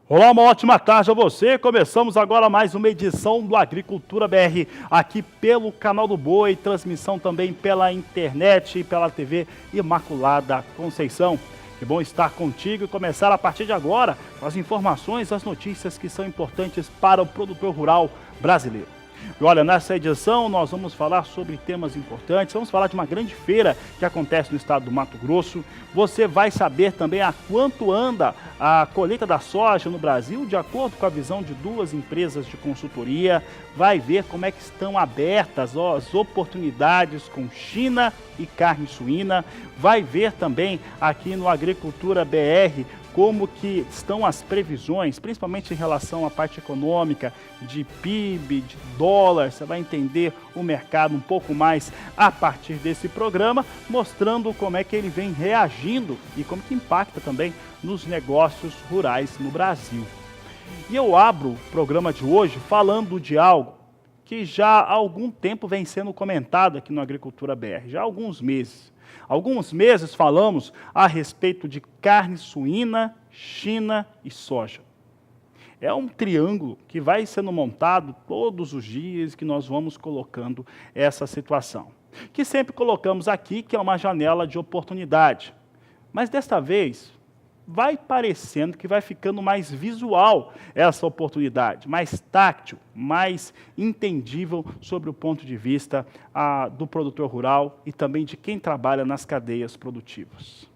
Olá, uma ótima tarde a você. Começamos agora mais uma edição do Agricultura BR, aqui pelo canal do Boi, transmissão também pela internet e pela TV Imaculada Conceição. Que bom estar contigo e começar a partir de agora com as informações, as notícias que são importantes para o produtor rural brasileiro. E olha, nessa edição nós vamos falar sobre temas importantes, vamos falar de uma grande feira que acontece no estado do Mato Grosso. Você vai saber também a quanto anda a colheita da soja no Brasil, de acordo com a visão de duas empresas de consultoria. Vai ver como é que estão abertas as oportunidades com China e carne suína. Vai ver também aqui no Agricultura BR como que estão as previsões, principalmente em relação à parte econômica, de PIB, de dólar. Você vai entender o mercado um pouco mais a partir desse programa, mostrando como é que ele vem reagindo e como que impacta também nos negócios rurais no Brasil. E eu abro o programa de hoje falando de algo que já há algum tempo vem sendo comentado aqui no Agricultura BR, já há alguns meses. Alguns meses falamos a respeito de carne suína, China e soja. É um triângulo que vai sendo montado todos os dias que nós vamos colocando essa situação. Que sempre colocamos aqui que é uma janela de oportunidade. Mas desta vez vai parecendo que vai ficando mais visual essa oportunidade, mais táctil, mais entendível sobre o ponto de vista do produtor rural e também de quem trabalha nas cadeias produtivas.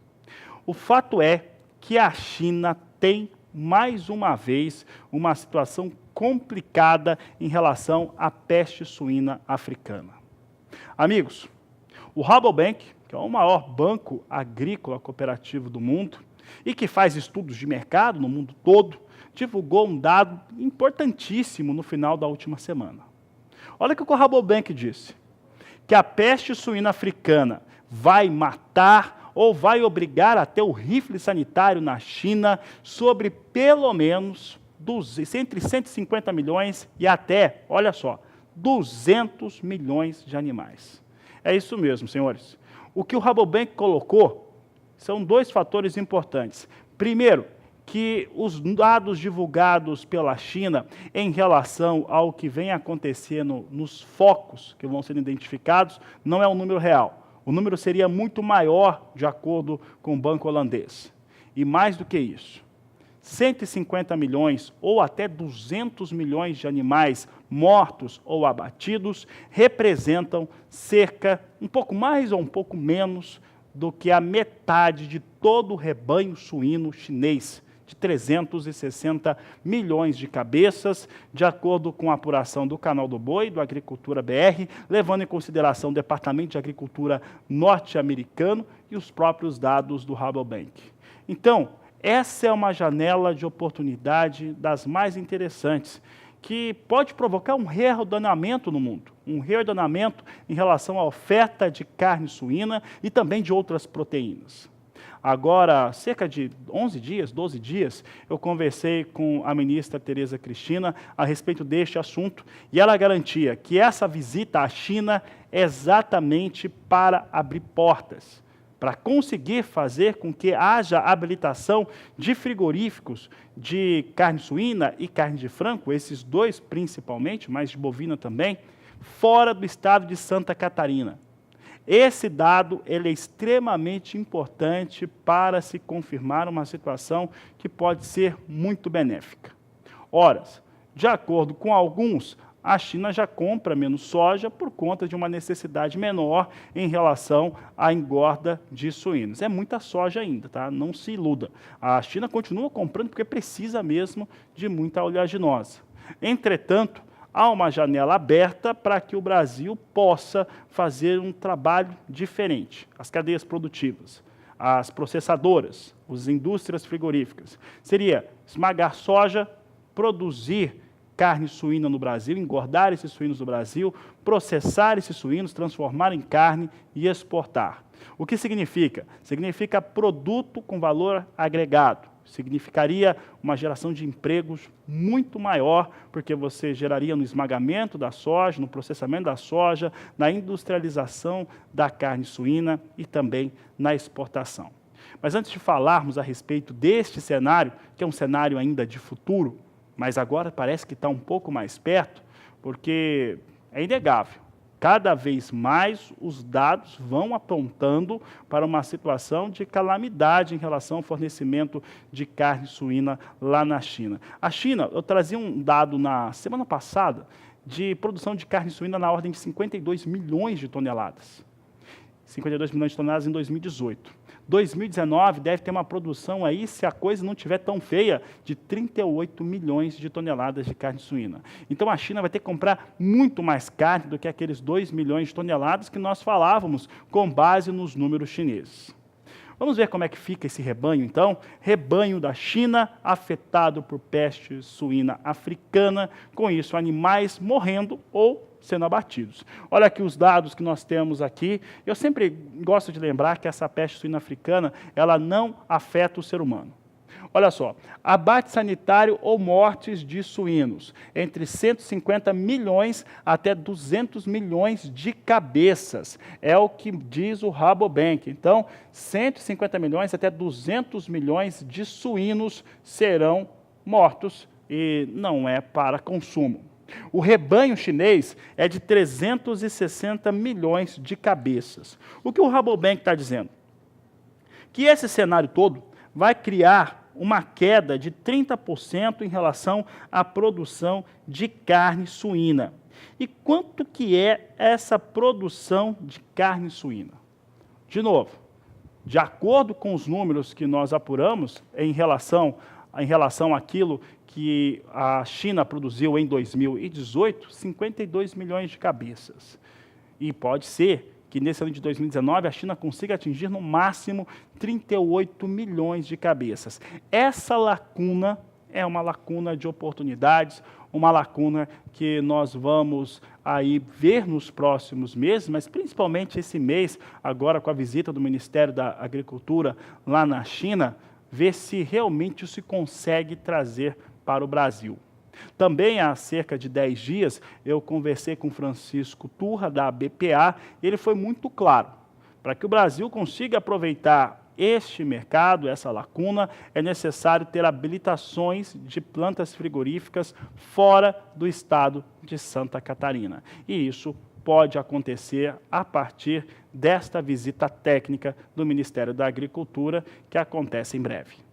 O fato é que a China tem, mais uma vez, uma situação complicada em relação à peste suína africana. Amigos, o Rabobank, que é o maior banco agrícola cooperativo do mundo, e que faz estudos de mercado no mundo todo, divulgou um dado importantíssimo no final da última semana. Olha o que o Rabobank disse, que a peste suína africana vai matar ou vai obrigar a ter o rifle sanitário na China sobre pelo menos entre 150 milhões e até, olha só, 200 milhões de animais. É isso mesmo, senhores. O que o Rabobank colocou são dois fatores importantes. Primeiro, que os dados divulgados pela China em relação ao que vem acontecendo nos focos que vão sendo identificados não é um número real. O número seria muito maior, de acordo com o banco holandês. E mais do que isso, 150 milhões ou até 200 milhões de animais mortos ou abatidos representam cerca, um pouco mais ou um pouco menos, do que a metade de todo o rebanho suíno chinês, de 360 milhões de cabeças, de acordo com a apuração do Canal do Boi, do Agricultura BR, levando em consideração o Departamento de Agricultura norte-americano e os próprios dados do Rabobank. Então, essa é uma janela de oportunidade das mais interessantes, que pode provocar um reordenamento no mundo, um reordenamento em relação à oferta de carne suína e também de outras proteínas. Agora, cerca de 11 dias, 12 dias, eu conversei com a ministra Tereza Cristina a respeito deste assunto e ela garantia que essa visita à China é exatamente para abrir portas, para conseguir fazer com que haja habilitação de frigoríficos de carne suína e carne de frango, esses dois principalmente, mas de bovina também, fora do estado de Santa Catarina. Esse dado ele é extremamente importante para se confirmar uma situação que pode ser muito benéfica. Ora, de acordo com alguns, a China já compra menos soja por conta de uma necessidade menor em relação à engorda de suínos. É muita soja ainda, tá? Não se iluda. A China continua comprando porque precisa mesmo de muita oleaginosa. Entretanto, há uma janela aberta para que o Brasil possa fazer um trabalho diferente. As cadeias produtivas, as processadoras, as indústrias frigoríficas. Seria esmagar soja, produzir carne suína no Brasil, engordar esses suínos no Brasil, processar esses suínos, transformar em carne e exportar. O que significa? Significa produto com valor agregado. Significaria uma geração de empregos muito maior, porque você geraria no esmagamento da soja, no processamento da soja, na industrialização da carne suína e também na exportação. Mas antes de falarmos a respeito deste cenário, que é um cenário ainda de futuro, mas agora parece que está um pouco mais perto, porque é inegável. Cada vez mais os dados vão apontando para uma situação de calamidade em relação ao fornecimento de carne suína lá na China. A China, eu trazia um dado na semana passada de produção de carne suína na ordem de 52 milhões de toneladas. 52 milhões de toneladas em 2018. 2019 deve ter uma produção aí, se a coisa não estiver tão feia, de 38 milhões de toneladas de carne suína. Então a China vai ter que comprar muito mais carne do que aqueles 2 milhões de toneladas que nós falávamos com base nos números chineses. Vamos ver como é que fica esse rebanho, então. Rebanho da China afetado por peste suína africana, com isso animais morrendo ou sendo abatidos. Olha aqui os dados que nós temos aqui. Eu sempre gosto de lembrar que essa peste suína africana, ela não afeta o ser humano. Olha só, abate sanitário ou mortes de suínos, entre 150 milhões até 200 milhões de cabeças, é o que diz o Rabobank. Então, 150 milhões até 200 milhões de suínos serão mortos e não é para consumo. O rebanho chinês é de 360 milhões de cabeças. O que o Rabobank está dizendo? Que esse cenário todo vai criar uma queda de 30% em relação à produção de carne suína. E quanto que é essa produção de carne suína? De novo, de acordo com os números que nós apuramos em relação àquilo que a China produziu em 2018, 52 milhões de cabeças. E pode ser que nesse ano de 2019 a China consiga atingir no máximo 38 milhões de cabeças. Essa lacuna é uma lacuna de oportunidades, uma lacuna que nós vamos aí ver nos próximos meses, mas principalmente esse mês, agora com a visita do Ministério da Agricultura lá na China, ver se realmente se consegue trazer para o Brasil. Também há cerca de 10 dias, eu conversei com Francisco Turra, da BPA, e ele foi muito claro. Para que o Brasil consiga aproveitar este mercado, essa lacuna, é necessário ter habilitações de plantas frigoríficas fora do estado de Santa Catarina. E isso pode acontecer a partir desta visita técnica do Ministério da Agricultura, que acontece em breve.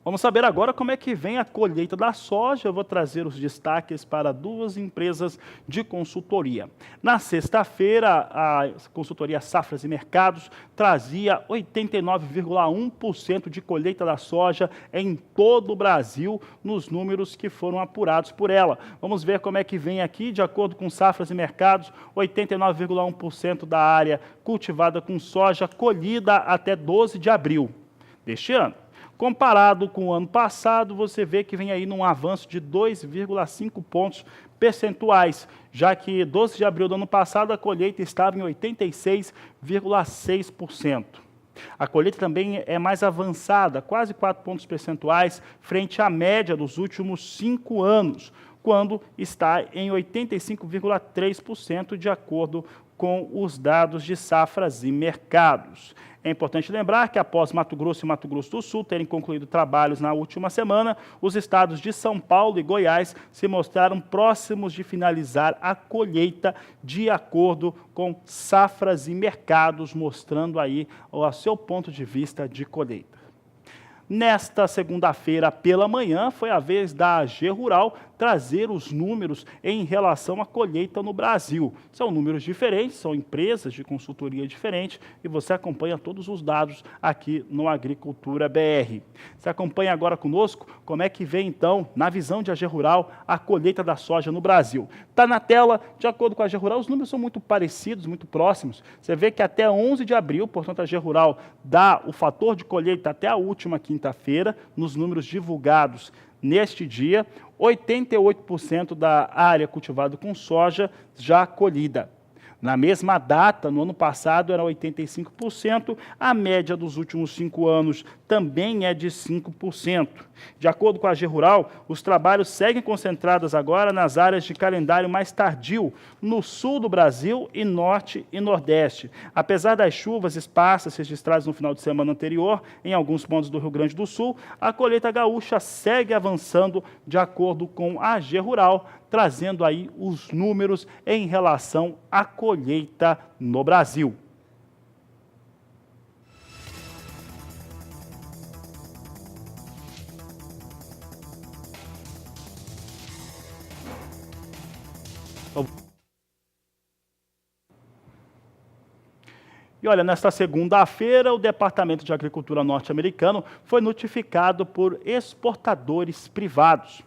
Vamos saber agora como é que vem a colheita da soja. Eu vou trazer os destaques para duas empresas de consultoria. Na sexta-feira, a consultoria Safras e Mercados trazia 89,1% de colheita da soja em todo o Brasil, nos números que foram apurados por ela. Vamos ver como é que vem aqui, de acordo com Safras e Mercados, 89,1% da área cultivada com soja colhida até 12 de abril deste ano. Comparado com o ano passado, você vê que vem aí num avanço de 2,5 pontos percentuais, já que 12 de abril do ano passado a colheita estava em 86,6%. A colheita também é mais avançada, quase 4 pontos percentuais, frente à média dos últimos 5 anos, quando está em 85,3%, de acordo com os dados de Safras e Mercados. É importante lembrar que após Mato Grosso e Mato Grosso do Sul terem concluído trabalhos na última semana, os estados de São Paulo e Goiás se mostraram próximos de finalizar a colheita de acordo com Safras e Mercados, mostrando aí o seu ponto de vista de colheita. Nesta segunda-feira pela manhã, foi a vez da AG Rural trazer os números em relação à colheita no Brasil. São números diferentes, são empresas de consultoria diferentes e você acompanha todos os dados aqui no Agricultura BR. Você acompanha agora conosco como é que vem então, na visão de AG Rural, a colheita da soja no Brasil. Está na tela, de acordo com a AG Rural, os números são muito parecidos, muito próximos. Você vê que até 11 de abril, portanto a AG Rural dá o fator de colheita até a última quinta-feira, nos números divulgados neste dia, 88% da área cultivada com soja já colhida. Na mesma data, no ano passado, era 85%, a média dos últimos 5 anos também é de 5%. De acordo com a AG Rural, os trabalhos seguem concentrados agora nas áreas de calendário mais tardio, no sul do Brasil e norte e nordeste. Apesar das chuvas esparsas registradas no final de semana anterior, em alguns pontos do Rio Grande do Sul, a colheita gaúcha segue avançando de acordo com a AG Rural, trazendo aí os números em relação à colheita no Brasil. E olha, nesta segunda-feira, o Departamento de Agricultura norte-americano foi notificado por exportadores privados.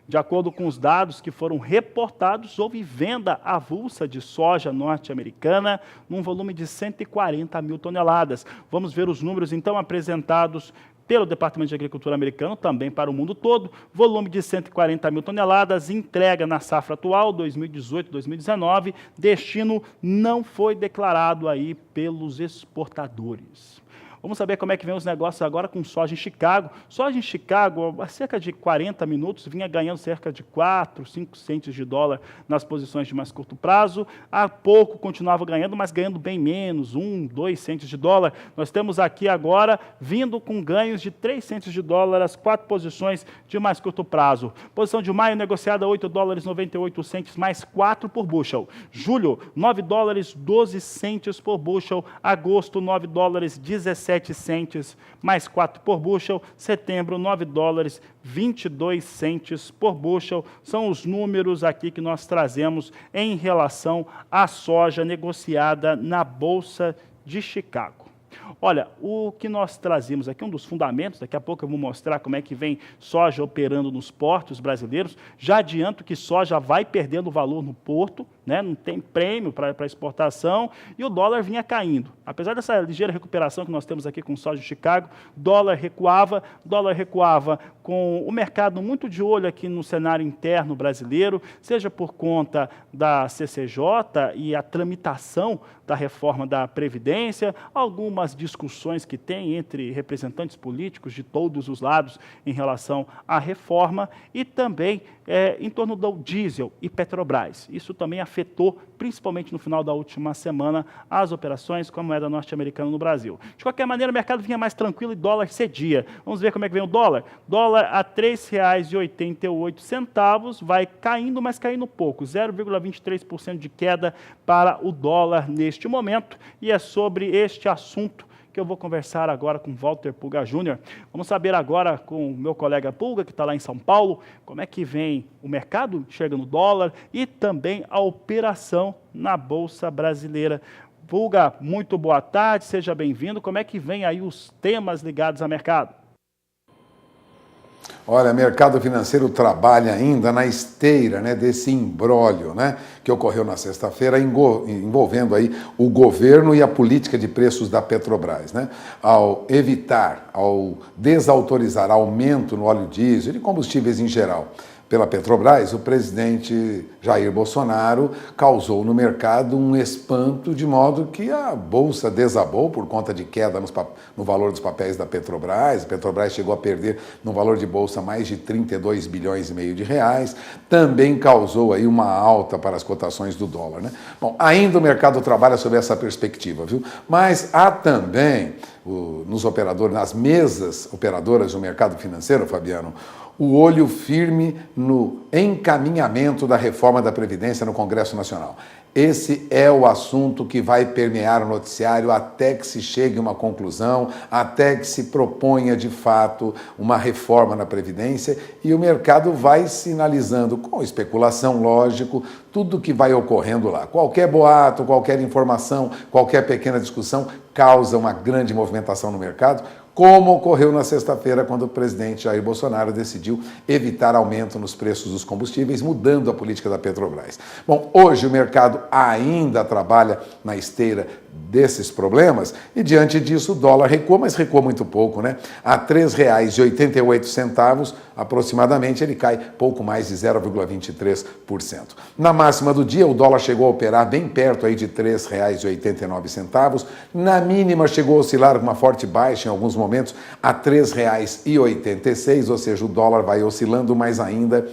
De acordo com os dados que foram reportados, houve venda avulsa de soja norte-americana num volume de 140 mil toneladas. Vamos ver os números, então, apresentados pelo Departamento de Agricultura americano, também para o mundo todo. Volume de 140 mil toneladas, entrega na safra atual, 2018-2019. Destino não foi declarado aí pelos exportadores. Vamos saber como é que vem os negócios agora com soja em Chicago. Soja em Chicago, há cerca de 40 minutos, vinha ganhando cerca de 4, 5 centes de dólar nas posições de mais curto prazo. Há pouco continuava ganhando, mas ganhando bem menos, 1, 2 centes de dólar. Nós temos aqui agora, vindo com ganhos de 3 centes de dólar, as 4 posições de mais curto prazo. Posição de maio negociada, 8 dólares 98 centes, mais 4 por bushel. Julho, 9 dólares 12 centes por bushel. Agosto, 9 dólares 17 centes, mais 4 por bushel. Setembro, 9 dólares 22 centes por bushel. São os números aqui que nós trazemos em relação à soja negociada na Bolsa de Chicago. Olha, o que nós trazemos aqui, um dos fundamentos, daqui a pouco eu vou mostrar como é que vem soja operando nos portos brasileiros. Já adianto que soja vai perdendo valor no porto, né? Não tem prêmio para exportação, e o dólar vinha caindo. Apesar dessa ligeira recuperação que nós temos aqui com soja de Chicago, dólar recuava com o mercado muito de olho aqui no cenário interno brasileiro, seja por conta da CCJ e a tramitação da reforma da Previdência, algumas discussões que tem entre representantes políticos de todos os lados em relação à reforma, e também em torno do diesel e Petrobras. Isso também afetou, principalmente no final da última semana, as operações com a moeda norte-americana no Brasil. De qualquer maneira, o mercado vinha mais tranquilo e dólar cedia. Vamos ver como é que vem o dólar? Dólar a R$ 3,88, vai caindo, mas caindo pouco, 0,23% de queda para o dólar neste momento, e é sobre este assunto que eu vou conversar agora com Walter Pulga Júnior. Vamos saber agora com o meu colega Pulga, que está lá em São Paulo, como é que vem o mercado, chega no dólar, e também a operação na Bolsa Brasileira. Pulga, muito boa tarde, seja bem-vindo. Como é que vem aí os temas ligados ao mercado? Olha, mercado financeiro trabalha ainda na esteira, né, desse imbróglio, né, que ocorreu na sexta-feira, envolvendo aí o governo e a política de preços da Petrobras, né? Ao desautorizar aumento no óleo diesel e combustíveis em geral pela Petrobras, o presidente Jair Bolsonaro causou no mercado um espanto, de modo que a bolsa desabou por conta de queda no valor dos papéis da Petrobras. A Petrobras chegou a perder no valor de bolsa mais de 32 bilhões e meio de reais. Também causou aí uma alta para as cotações do dólar, né? Bom, ainda o mercado trabalha sob essa perspectiva, viu? Mas há também nas mesas operadoras do mercado financeiro, Fabiano, o olho firme no encaminhamento da reforma da Previdência no Congresso Nacional. Esse é o assunto que vai permear o noticiário até que se chegue a uma conclusão, até que se proponha de fato uma reforma na Previdência, e o mercado vai sinalizando, com especulação, lógico, tudo o que vai ocorrendo lá. Qualquer boato, qualquer informação, qualquer pequena discussão causa uma grande movimentação no mercado, como ocorreu na sexta-feira, quando o presidente Jair Bolsonaro decidiu evitar aumento nos preços dos combustíveis, mudando a política da Petrobras. Bom, hoje o mercado ainda trabalha na esteira desses problemas, e diante disso o dólar recua, mas recua muito pouco, né? A R$ 3,88 aproximadamente, ele cai pouco mais de 0,23%. Na máxima do dia, o dólar chegou a operar bem perto aí de R$ 3,89. Na mínima chegou a oscilar com uma forte baixa em alguns momentos a R$ 3,86, ou seja, o dólar vai oscilando, mas ainda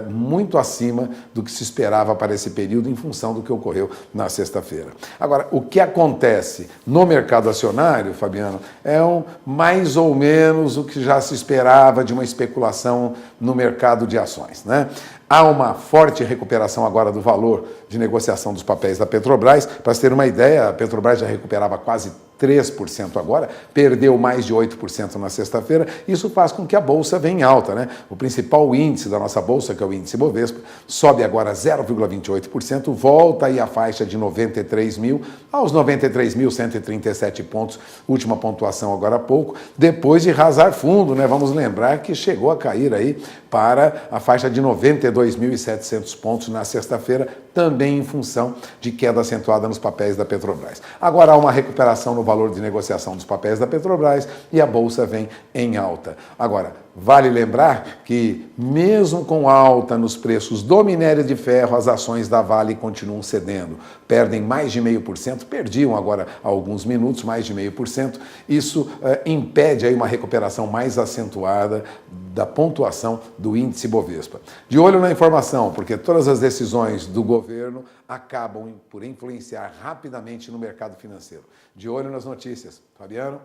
muito acima do que se esperava para esse período em função do que ocorreu na sexta-feira. Agora, o que acontece no mercado acionário, Fabiano, é mais ou menos o que já se esperava de uma especulação no mercado de ações, né? Há uma forte recuperação agora do valor de negociação dos papéis da Petrobras. Para você ter uma ideia, a Petrobras já recuperava quase 3% agora, perdeu mais de 8% na sexta-feira. Isso faz com que a Bolsa venha em alta, né? O principal índice da nossa Bolsa, que é o índice Bovespa, sobe agora 0,28%, volta aí à faixa de 93 mil, aos 93.137 pontos, última pontuação agora há pouco, depois de rasar fundo, né? Vamos lembrar que chegou a cair aí para a faixa de 92.700 pontos na sexta-feira, também em função de queda acentuada nos papéis da Petrobras. Agora há uma recuperação no valor de negociação dos papéis da Petrobras e a Bolsa vem em alta. Agora, vale lembrar que, mesmo com alta nos preços do minério de ferro, as ações da Vale continuam cedendo. Perdem mais de 0,5%, perdiam agora há alguns minutos mais de 0,5%. Isso impede aí uma recuperação mais acentuada da pontuação do índice Bovespa. De olho na informação, porque todas as decisões do governo acabam por influenciar rapidamente no mercado financeiro. De olho nas notícias. Fabiano?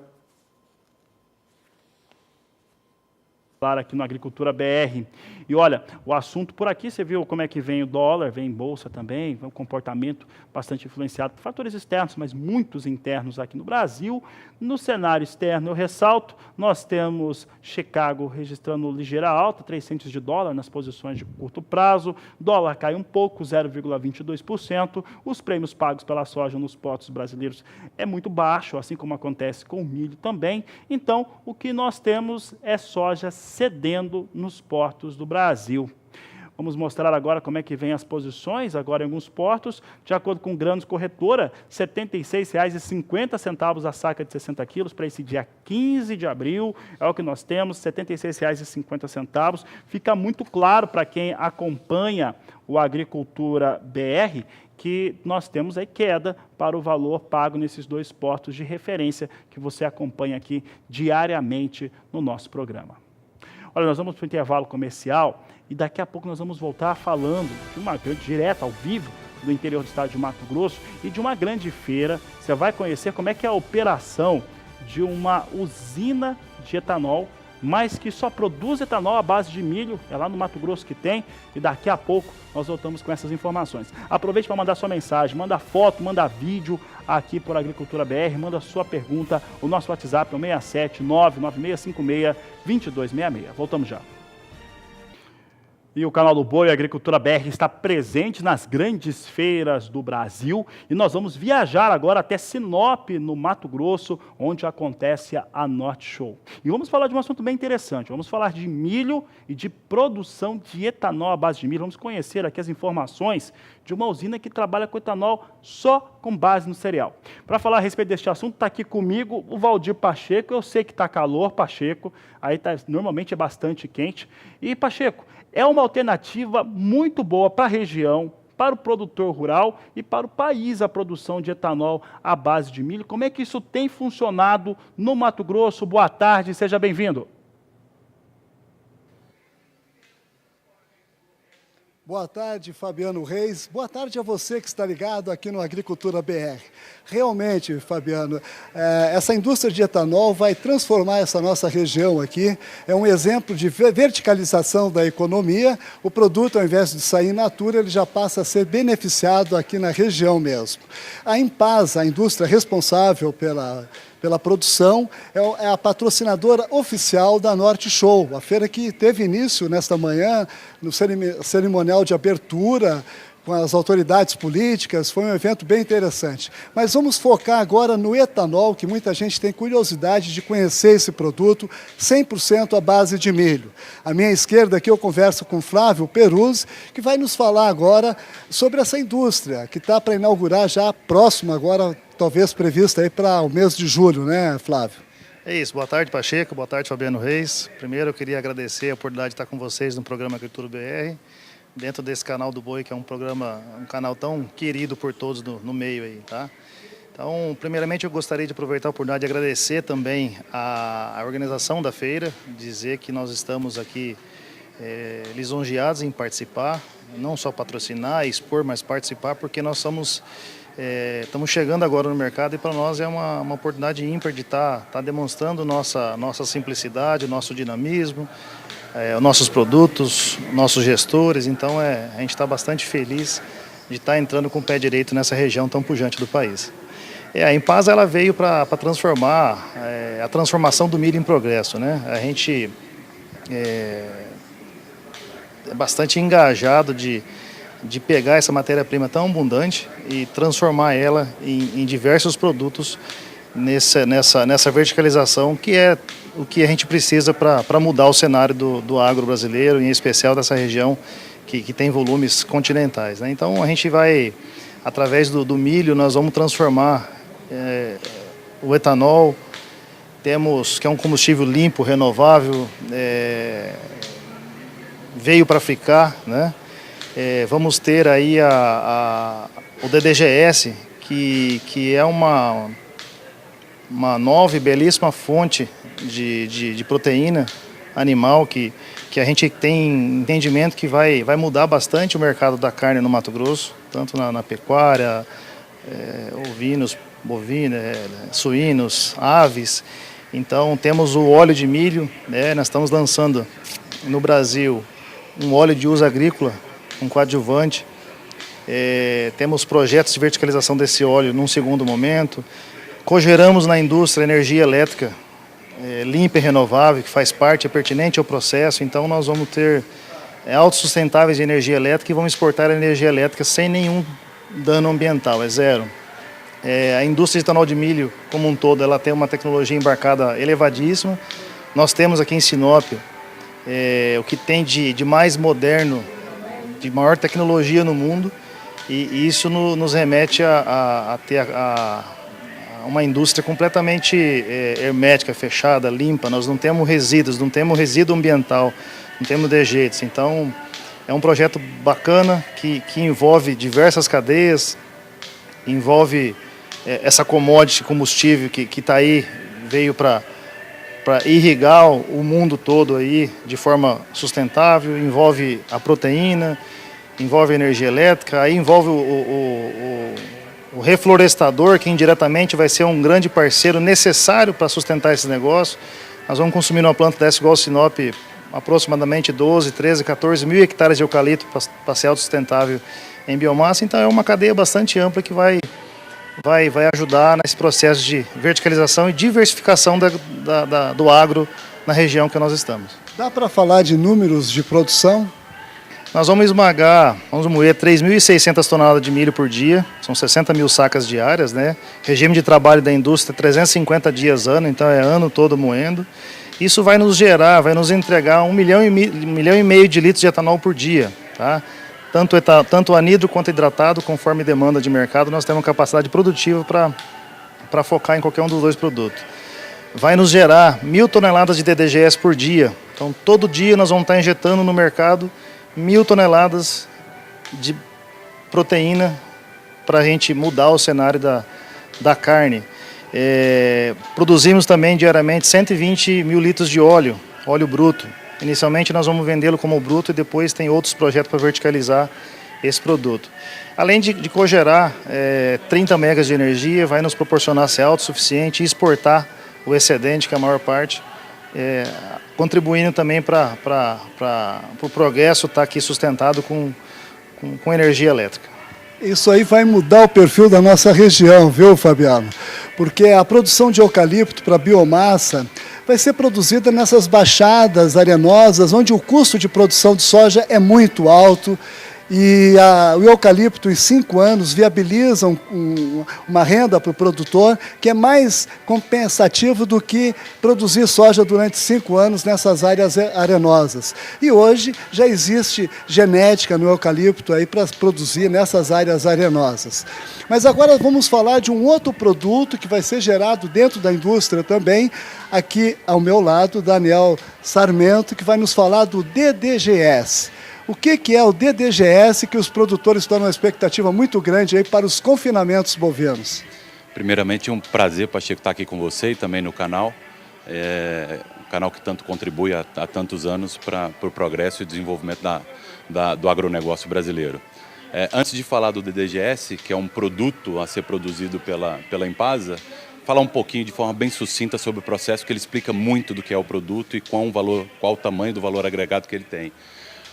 Aqui no Agricultura BR. E olha, o assunto por aqui, você viu como é que vem o dólar, vem bolsa também, um comportamento bastante influenciado por fatores externos, mas muitos internos aqui no Brasil. No cenário externo, eu ressalto, nós temos Chicago registrando ligeira alta, 3 centes de dólar nas posições de curto prazo, dólar cai um pouco, 0,22%, os prêmios pagos pela soja nos portos brasileiros é muito baixo, assim como acontece com o milho também. Então, o que nós temos é soja cedendo nos portos do Brasil. Vamos mostrar agora como é que vem as posições, agora em alguns portos. De acordo com Grãos Corretora, R$ 76,50 a saca de 60 quilos para esse dia 15 de abril. É o que nós temos, R$ 76,50. Fica muito claro para quem acompanha o Agricultura BR que nós temos aí queda para o valor pago nesses dois portos de referência que você acompanha aqui diariamente no nosso programa. Olha, nós vamos para o intervalo comercial e daqui a pouco nós vamos voltar falando de uma grande direta ao vivo do interior do estado de Mato Grosso e de uma grande feira. Você vai conhecer como é que é a operação de uma usina de etanol, mas que só produz etanol à base de milho, é lá no Mato Grosso que tem, e daqui a pouco nós voltamos com essas informações. Aproveite para mandar sua mensagem, manda foto, manda vídeo aqui por Agricultura BR, manda sua pergunta, o nosso WhatsApp é o 67996562266. Voltamos já. E o Canal do Boi, Agricultura BR, está presente nas grandes feiras do Brasil e nós vamos viajar agora até Sinop, no Mato Grosso, onde acontece a Norte Show. E vamos falar de um assunto bem interessante, vamos falar de milho e de produção de etanol à base de milho. Vamos conhecer aqui as informações de uma usina que trabalha com etanol só com base no cereal. Para falar a respeito deste assunto, está aqui comigo o Valdir Pacheco. Eu sei que está calor, Pacheco, aí normalmente é bastante quente. E, Pacheco, é uma alternativa muito boa para a região, para o produtor rural e para o país a produção de etanol à base de milho. Como é que isso tem funcionado no Mato Grosso? Boa tarde, seja bem-vindo. Boa tarde, Fabiano Reis. Boa tarde a você que está ligado aqui no Agricultura BR. Realmente, Fabiano, essa indústria de etanol vai transformar essa nossa região aqui. É um exemplo de verticalização da economia. O produto, ao invés de sair in natura, ele já passa a ser beneficiado aqui na região mesmo. A Impasa, a indústria responsável pela produção, é a patrocinadora oficial da Norte Show, a feira que teve início nesta manhã, no cerimonial de abertura, com as autoridades políticas, foi um evento bem interessante. Mas vamos focar agora no etanol, que muita gente tem curiosidade de conhecer esse produto, 100% à base de milho. À minha esquerda aqui eu converso com Flávio Peruzzi, que vai nos falar agora sobre essa indústria, que está para inaugurar já próximo agora, talvez prevista aí para o mês de julho, né, Flávio? É isso, boa tarde Pacheco, boa tarde Fabiano Reis. Primeiro eu queria agradecer a oportunidade de estar com vocês no programa Agricultura BR, dentro desse canal do Boi, que é um canal tão querido por todos no meio aí, tá? Então, primeiramente eu gostaria de aproveitar a oportunidade de agradecer também a organização da feira, dizer que nós estamos aqui lisonjeados em participar, não só patrocinar, expor, mas participar, porque nós estamos chegando agora no mercado e para nós é uma oportunidade ímpar de estar demonstrando nossa simplicidade, nosso dinamismo, nossos produtos, nossos gestores. Então a gente está bastante feliz de estar entrando com o pé direito nessa região tão pujante do país. A Impasa ela veio para transformar a transformação do milho em progresso, né? A gente é bastante engajado de pegar essa matéria-prima tão abundante e transformar ela em diversos produtos nessa verticalização, que é o que a gente precisa para mudar o cenário do agro brasileiro, em especial dessa região que tem volumes continentais, né? Então a gente vai, através do milho, nós vamos transformar o etanol, que é um combustível limpo, renovável, veio para ficar, né? Vamos ter aí o DDGS, que é uma nova e belíssima fonte de proteína animal que a gente tem entendimento que vai mudar bastante o mercado da carne no Mato Grosso, tanto na pecuária, ovinos, bovinos, suínos, aves. Então temos o óleo de milho, né? Nós estamos lançando no Brasil um óleo de uso agrícola, um coadjuvante. Temos projetos de verticalização desse óleo num segundo momento. Cogeramos na indústria energia elétrica limpa e renovável, que faz parte, é pertinente ao processo. Então nós vamos ter autossustentáveis de energia elétrica e vamos exportar a energia elétrica sem nenhum dano ambiental, é zero. A indústria de etanol de milho, como um todo, ela tem uma tecnologia embarcada elevadíssima. Nós temos aqui em Sinop o que tem de mais moderno, de maior tecnologia no mundo, e isso nos remete a ter uma indústria completamente hermética, fechada, limpa. Nós não temos resíduos, não temos resíduo ambiental, não temos dejetos. Então é um projeto bacana que envolve diversas cadeias, envolve essa commodity combustível que está aí, veio para irrigar o mundo todo aí de forma sustentável, envolve a proteína, envolve a energia elétrica, aí envolve o reflorestador, que indiretamente vai ser um grande parceiro necessário para sustentar esse negócio. Nós vamos consumir numa planta dessa igual Sinop aproximadamente 12, 13, 14 mil hectares de eucalipto para ser autossustentável em biomassa. Então é uma cadeia bastante ampla que vai ajudar nesse processo de verticalização e diversificação do agro na região que nós estamos. Dá para falar de números de produção? Nós vamos moer 3.600 toneladas de milho por dia, são 60 mil sacas diárias, né? Regime de trabalho da indústria 350 dias ano, então é ano todo moendo. Isso vai nos entregar 1,5 milhão de litros de etanol por dia, tá? Tanto anidro quanto hidratado, conforme demanda de mercado, nós temos capacidade produtiva para focar em qualquer um dos dois produtos. Vai nos gerar 1.000 toneladas de DDGS por dia. Então, todo dia nós vamos estar injetando no mercado 1.000 toneladas de proteína para a gente mudar o cenário da carne. Produzimos também diariamente 120 mil litros de óleo bruto. Inicialmente nós vamos vendê-lo como bruto e depois tem outros projetos para verticalizar esse produto. Além de cogerar 30 megas de energia, vai nos proporcionar ser autossuficiente e exportar o excedente, que é a maior parte, contribuindo também para o progresso estar aqui sustentado com energia elétrica. Isso aí vai mudar o perfil da nossa região, viu, Fabiano? Porque a produção de eucalipto para biomassa vai ser produzida nessas baixadas arenosas, onde o custo de produção de soja é muito alto E o eucalipto, em 5 anos, viabiliza uma renda para o produtor que é mais compensativo do que produzir soja durante 5 anos nessas áreas arenosas. E hoje já existe genética no eucalipto aí para produzir nessas áreas arenosas. Mas agora vamos falar de um outro produto que vai ser gerado dentro da indústria também. Aqui ao meu lado, Daniel Sarmento, que vai nos falar do DDGS. O que é o DDGS que os produtores estão numa expectativa muito grande aí para os confinamentos bovinos? Primeiramente, um prazer, Pacheco, estar aqui com você e também no canal. Um canal que tanto contribui há tantos anos para o progresso e desenvolvimento do agronegócio brasileiro. Antes de falar do DDGS, que é um produto a ser produzido pela Impasa, falar um pouquinho de forma bem sucinta sobre o processo, que ele explica muito do que é o produto e qual o tamanho do valor agregado que ele tem.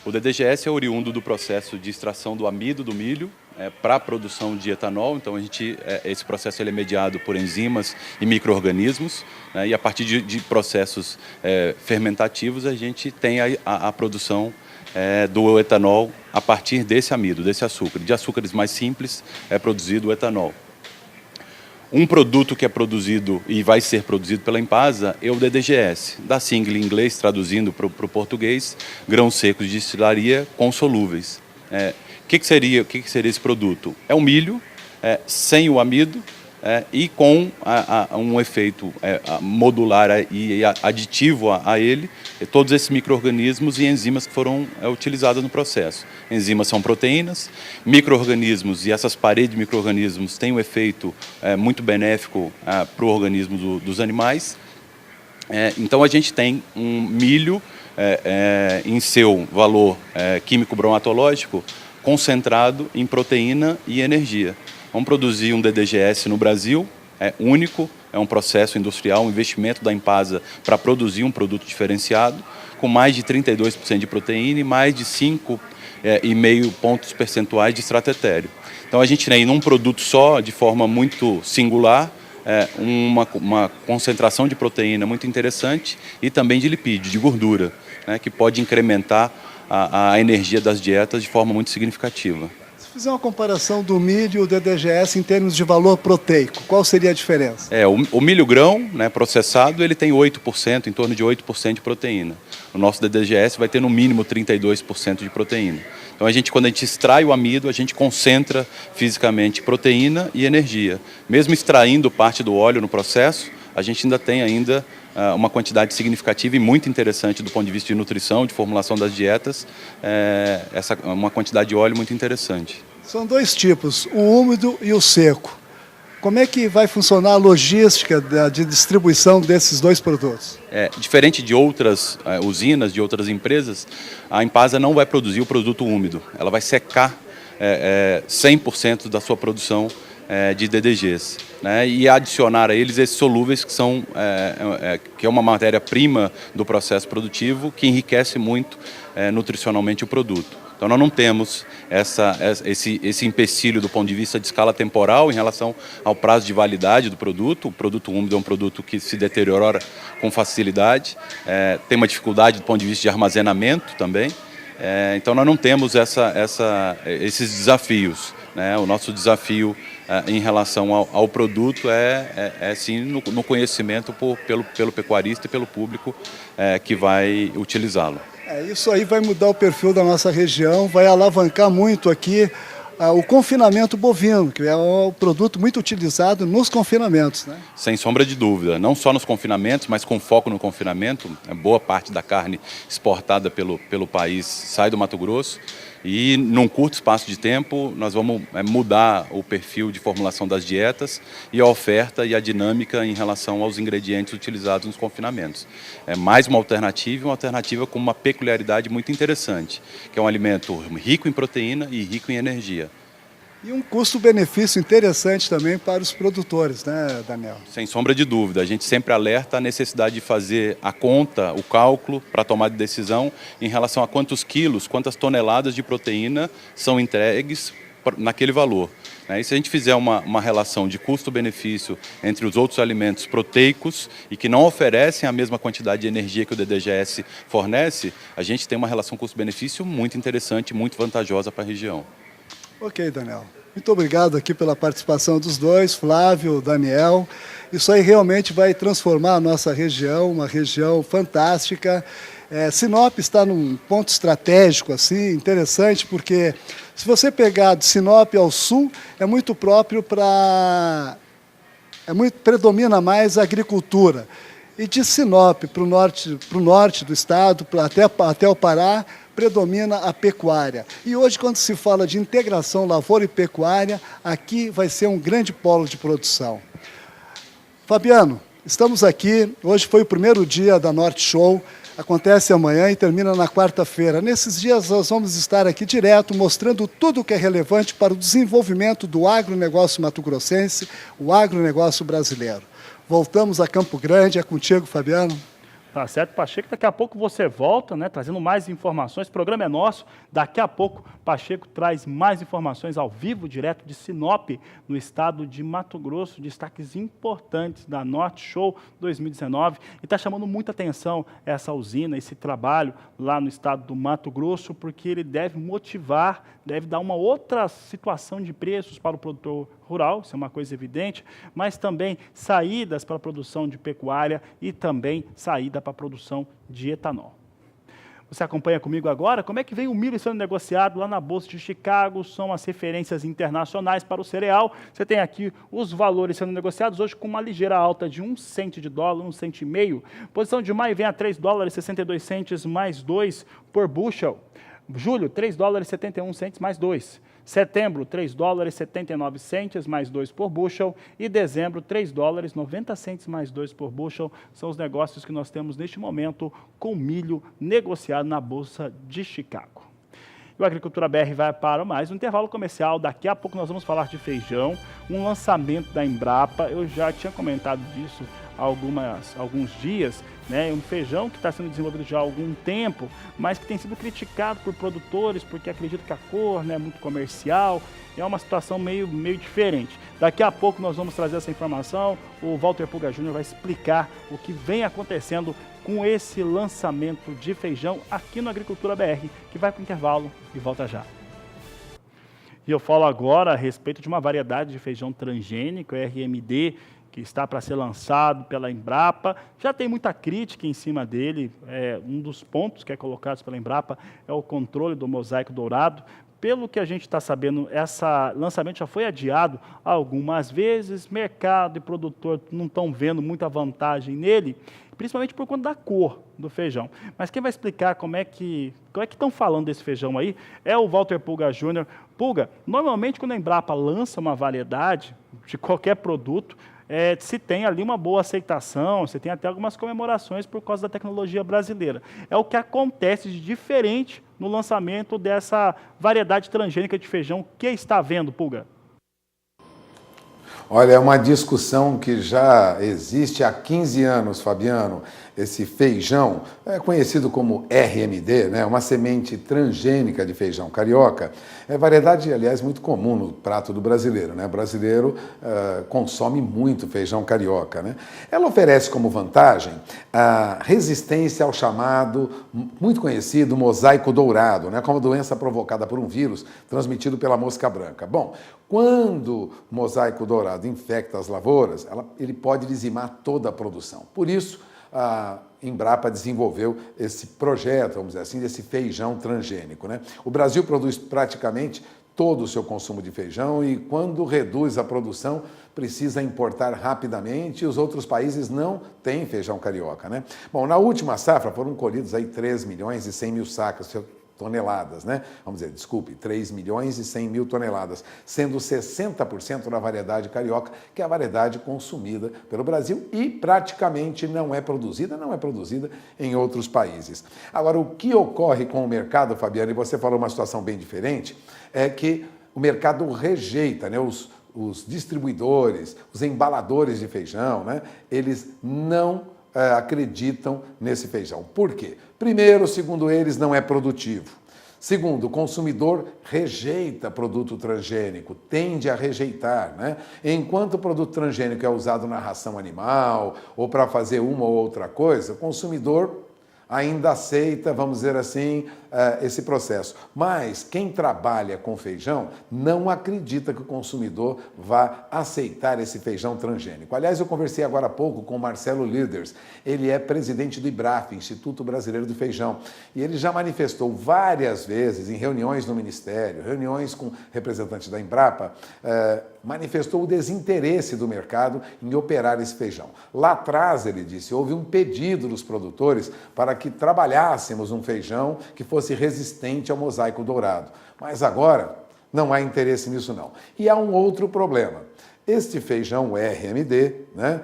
O DDGS é oriundo do processo de extração do amido do milho para a produção de etanol. Então, esse processo ele é mediado por enzimas e micro-organismos, né, e a partir de processos fermentativos a gente tem a produção do etanol a partir desse amido, desse açúcar. De açúcares mais simples é produzido o etanol. Um produto que é produzido e vai ser produzido pela Impasa é o DDGS, da sigla em inglês, traduzindo para o português, grãos secos de destilaria consolúveis. O que seria esse produto? É o milho sem o amido e com um efeito modular e aditivo a ele, todos esses micro-organismos e enzimas que foram utilizadas no processo. Enzimas são proteínas, micro-organismos, e essas paredes de micro-organismos têm um efeito muito benéfico para o organismo dos animais. Então a gente tem um milho em seu valor químico bromatológico concentrado em proteína e energia. Vamos produzir um DDGS no Brasil, único, é um processo industrial, um investimento da Impasa para produzir um produto diferenciado, com mais de 32% de proteína e mais de 5,5 pontos percentuais de extrato etéreo. Então a gente tem num produto só, de forma muito singular, uma concentração de proteína muito interessante e também de lipídio, de gordura, né, que pode incrementar a energia das dietas de forma muito significativa. Se fizer uma comparação do milho e o DDGS em termos de valor proteico, qual seria a diferença? O milho grão, né, processado, ele tem 8%, em torno de 8% de proteína. O nosso DDGS vai ter no mínimo 32% de proteína. Então quando a gente extrai o amido, a gente concentra fisicamente proteína e energia. Mesmo extraindo parte do óleo no processo, a gente ainda tem uma quantidade significativa e muito interessante do ponto de vista de nutrição, de formulação das dietas, uma quantidade de óleo muito interessante. São 2 tipos, o úmido e o seco. Como é que vai funcionar a logística de distribuição desses 2 produtos? Diferente de outras usinas, de outras empresas, a Impasa não vai produzir o produto úmido. Ela vai secar 100% da sua produção de DDGs, né, e adicionar a eles esses solúveis que é uma matéria-prima do processo produtivo que enriquece muito nutricionalmente o produto. Então nós não temos esse empecilho do ponto de vista de escala temporal em relação ao prazo de validade do produto. O produto úmido é um produto que se deteriora com facilidade, tem uma dificuldade do ponto de vista de armazenamento também. Então nós não temos esses desafios, né? O nosso desafio em relação ao produto sim no conhecimento pelo pecuarista e pelo público que vai utilizá-lo. Isso aí vai mudar o perfil da nossa região, vai alavancar muito aqui o confinamento bovino, que é um produto muito utilizado nos confinamentos, né? Sem sombra de dúvida, não só nos confinamentos, mas com foco no confinamento. Boa parte da carne exportada pelo país sai do Mato Grosso e num curto espaço de tempo nós vamos mudar o perfil de formulação das dietas e a oferta e a dinâmica em relação aos ingredientes utilizados nos confinamentos. É mais uma alternativa com uma peculiaridade muito interessante, que é um alimento rico em proteína e rico em energia. E um custo-benefício interessante também para os produtores, né, Daniel? Sem sombra de dúvida. A gente sempre alerta a necessidade de fazer a conta, o cálculo, para tomar de decisão em relação a quantos quilos, quantas toneladas de proteína são entregues naquele valor. né? E se a gente fizer uma relação de custo-benefício entre os outros alimentos proteicos e que não oferecem a mesma quantidade de energia que o DDGS fornece, a gente tem uma relação custo-benefício muito interessante, muito vantajosa para a região. Ok, Daniel. Muito obrigado aqui pela participação dos dois, Flávio, Daniel. Isso aí realmente vai transformar a nossa região, uma região fantástica. Sinop está num ponto estratégico assim, interessante, porque se você pegar de Sinop ao sul, é muito próprio para... predomina mais a agricultura. E de Sinop para o norte do estado, até o Pará, predomina a pecuária. E hoje, quando se fala de integração lavoura e pecuária, aqui vai ser um grande polo de produção. Fabiano, estamos aqui, hoje foi o primeiro dia da Norte Show, acontece amanhã e termina na quarta-feira. Nesses dias nós vamos estar aqui direto, mostrando tudo o que é relevante para o desenvolvimento do agronegócio mato-grossense, o agronegócio brasileiro. Voltamos a Campo Grande, é contigo, Fabiano. Tá certo, Pacheco. Daqui a pouco você volta, né, trazendo mais informações. O programa é nosso. Daqui a pouco, Pacheco traz mais informações ao vivo, direto de Sinop, no estado de Mato Grosso. Destaques importantes da Norte Show 2019. E está chamando muita atenção essa usina, esse trabalho lá no estado do Mato Grosso, porque ele deve motivar, deve dar uma outra situação de preços para o produtor rural, isso é uma coisa evidente, mas também saídas para a produção de pecuária e também saída para a produção de etanol. Você acompanha comigo agora como é que vem o milho sendo negociado lá na Bolsa de Chicago, são as referências internacionais para o cereal. Você tem aqui os valores sendo negociados hoje com uma ligeira alta de 1 cento de dólar, 1,5 centavos. Posição de maio vem a 3 dólares 62 centos mais 2 por bushel. Julho, 3 dólares 71 centos mais 2. Setembro, 3 dólares 79 centos mais 2 por bushel. E dezembro, 3 dólares 90 centos mais 2 por bushel. São os negócios que nós temos neste momento com milho negociado na Bolsa de Chicago. E o Agricultura BR vai para mais um intervalo comercial. Daqui a pouco nós vamos falar de feijão, um lançamento da Embrapa. Eu já tinha comentado disso há alguns dias, né? Um feijão que está sendo desenvolvido já há algum tempo, mas que tem sido criticado por produtores porque acreditam que a cor não é muito comercial. É uma situação meio diferente. Daqui a pouco nós vamos trazer essa informação. O Walter Pulga Jr. vai explicar o que vem acontecendo com esse lançamento de feijão aqui no Agricultura BR, que vai para o intervalo e volta já. E eu falo agora a respeito de uma variedade de feijão transgênico, RMD, que está para ser lançado pela Embrapa. Já tem muita crítica em cima dele. Um dos pontos que é colocado pela Embrapa é o controle do mosaico dourado. Pelo que a gente está sabendo, esse lançamento já foi adiado algumas vezes. Mercado e produtor não estão vendo muita vantagem nele, principalmente por conta da cor do feijão. Mas quem vai explicar como é que estão falando desse feijão aí é o Walter Pulga Jr. Pulga, normalmente quando a Embrapa lança uma variedade de qualquer produto, se tem ali uma boa aceitação, você tem até algumas comemorações por causa da tecnologia brasileira. É o que acontece de diferente no lançamento dessa variedade transgênica de feijão que está havendo, Pulga. Olha, é uma discussão que já existe há 15 anos, Fabiano. Esse feijão é conhecido como RMD, né? Uma semente transgênica de feijão carioca. É variedade, aliás, muito comum no prato do brasileiro, né? O brasileiro consome muito feijão carioca, né? Ela oferece como vantagem a resistência ao chamado, muito conhecido, mosaico dourado, né? Como doença provocada por um vírus transmitido pela mosca branca. Bom, quando o mosaico dourado infecta as lavouras, ele pode dizimar toda a produção. Por isso, a Embrapa desenvolveu esse projeto, vamos dizer assim, desse feijão transgênico, né? O Brasil produz praticamente todo o seu consumo de feijão e quando reduz a produção precisa importar rapidamente e os outros países não têm feijão carioca, né? Bom, na última safra foram colhidos aí 3 milhões e 100 mil sacas, toneladas, né? Vamos dizer, 3 milhões e 100 mil toneladas, sendo 60% da variedade carioca, que é a variedade consumida pelo Brasil e praticamente não é produzida em outros países. Agora, o que ocorre com o mercado, Fabiano, e você falou uma situação bem diferente, é que o mercado rejeita, né? Os distribuidores, os embaladores de feijão, né? Eles não acreditam nesse feijão. Por quê? Primeiro, segundo eles, não é produtivo. Segundo, o consumidor rejeita produto transgênico, tende a rejeitar, né? Enquanto o produto transgênico é usado na ração animal ou para fazer uma ou outra coisa, o consumidor ainda aceita, vamos dizer assim, esse processo. Mas quem trabalha com feijão não acredita que o consumidor vá aceitar esse feijão transgênico. Aliás, eu conversei agora há pouco com o Marcelo Liders. Ele é presidente do IBRAF, Instituto Brasileiro do Feijão. E ele já manifestou várias vezes em reuniões no Ministério, reuniões com representantes da Embrapa, manifestou o desinteresse do mercado em operar esse feijão. Lá atrás, ele disse, houve um pedido dos produtores para que trabalhássemos um feijão que fosse resistente ao mosaico dourado. Mas agora não há interesse nisso não. E há um outro problema. Este feijão RMD, né,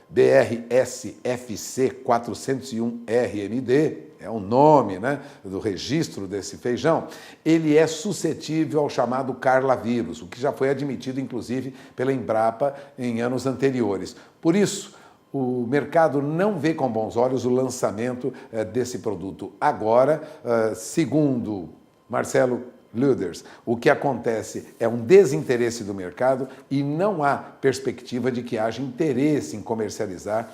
BRSFC 401 RMD, é o nome, né, do registro desse feijão, ele é suscetível ao chamado carlavírus, o que já foi admitido, inclusive, pela Embrapa em anos anteriores. Por isso, o mercado não vê com bons olhos o lançamento desse produto agora, segundo Marcelo Luders. O que acontece é um desinteresse do mercado e não há perspectiva de que haja interesse em comercializar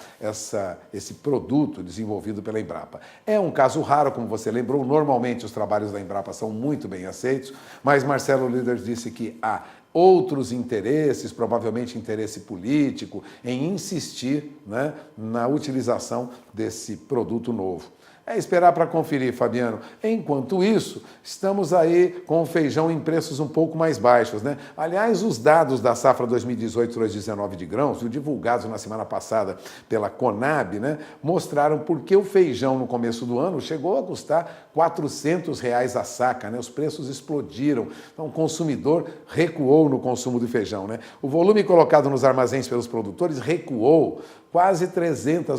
esse produto desenvolvido pela Embrapa. É um caso raro, como você lembrou, normalmente os trabalhos da Embrapa são muito bem aceitos, mas Marcelo Luders disse que há outros interesses, provavelmente interesse político, em insistir, né, na utilização desse produto novo. É esperar para conferir, Fabiano. Enquanto isso, estamos aí com o feijão em preços um pouco mais baixos, né? Aliás, os dados da safra 2018-2019 de grãos, divulgados na semana passada pela Conab, né, mostraram por que o feijão no começo do ano chegou a custar R$ 400 a saca, né? Os preços explodiram. Então, o consumidor recuou no consumo de feijão, né? O volume colocado nos armazéns pelos produtores recuou quase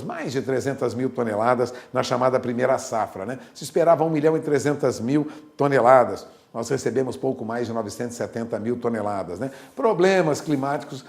mais de 300 mil toneladas na chamada primeira safra, né? Se esperava 1.300.000 toneladas. Nós recebemos pouco mais de 970 mil toneladas, né? Problemas climáticos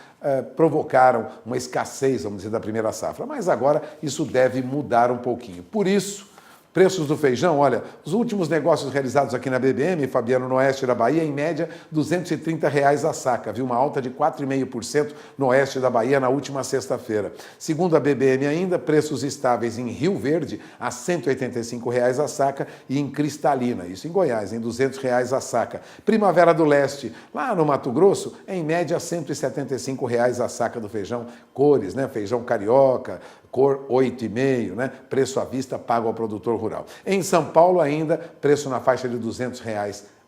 provocaram uma escassez, vamos dizer, da primeira safra. Mas agora isso deve mudar um pouquinho. Por isso, preços do feijão, olha, os últimos negócios realizados aqui na BBM, Fabiano, no oeste da Bahia, em média, R$ 230 a saca, viu? Uma alta de 4,5% no oeste da Bahia na última sexta-feira. Segundo a BBM ainda, preços estáveis em Rio Verde, a R$ 185 a saca, e em Cristalina, isso em Goiás, em R$ 200 a saca. Primavera do Leste, lá no Mato Grosso, em média, R$ 175 a saca do feijão cores, né? Feijão carioca, cor 8,5, né? Preço à vista pago ao produtor rural. Em São Paulo ainda, preço na faixa de R$ 200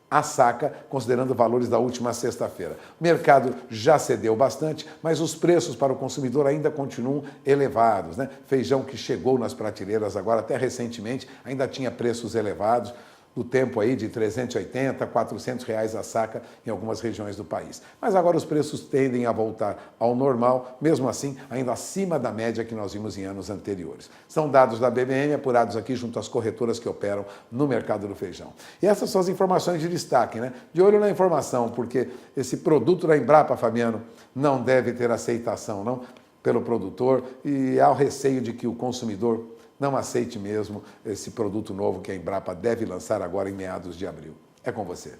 a saca, considerando valores da última sexta-feira. O mercado já cedeu bastante, mas os preços para o consumidor ainda continuam elevados, né? Feijão que chegou nas prateleiras agora, até recentemente, ainda tinha preços elevados, do tempo aí de R$ 380, R$ 400 a saca em algumas regiões do país. Mas agora os preços tendem a voltar ao normal, mesmo assim, ainda acima da média que nós vimos em anos anteriores. São dados da BBM apurados aqui junto às corretoras que operam no mercado do feijão. E essas são as informações de destaque, né? De olho na informação, porque esse produto da Embrapa, Fabiano, não deve ter aceitação, não, pelo produtor, e há o receio de que o consumidor não aceite mesmo esse produto novo que a Embrapa deve lançar agora em meados de abril. É com você.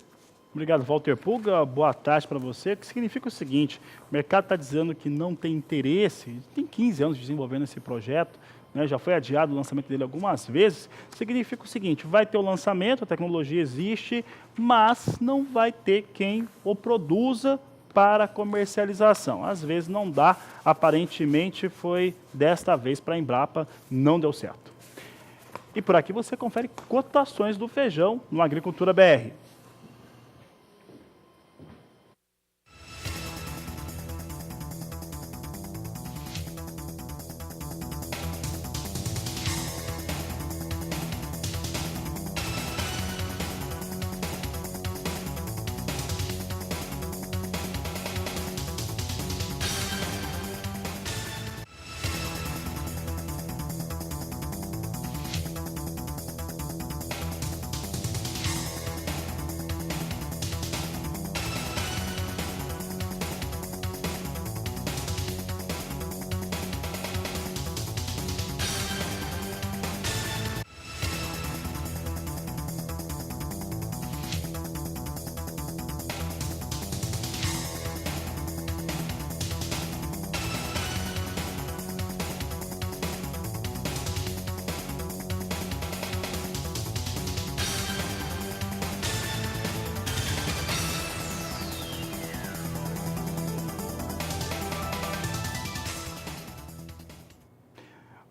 Obrigado, Walter Pulga. Boa tarde para você. O que significa o seguinte, o mercado está dizendo que não tem interesse, tem 15 anos desenvolvendo esse projeto, né, já foi adiado o lançamento dele algumas vezes. Significa o seguinte, vai ter o lançamento, a tecnologia existe, mas não vai ter quem o produza para comercialização. Às vezes não dá, aparentemente foi desta vez para a Embrapa, não deu certo. E por aqui você confere cotações do feijão no Agricultura BR.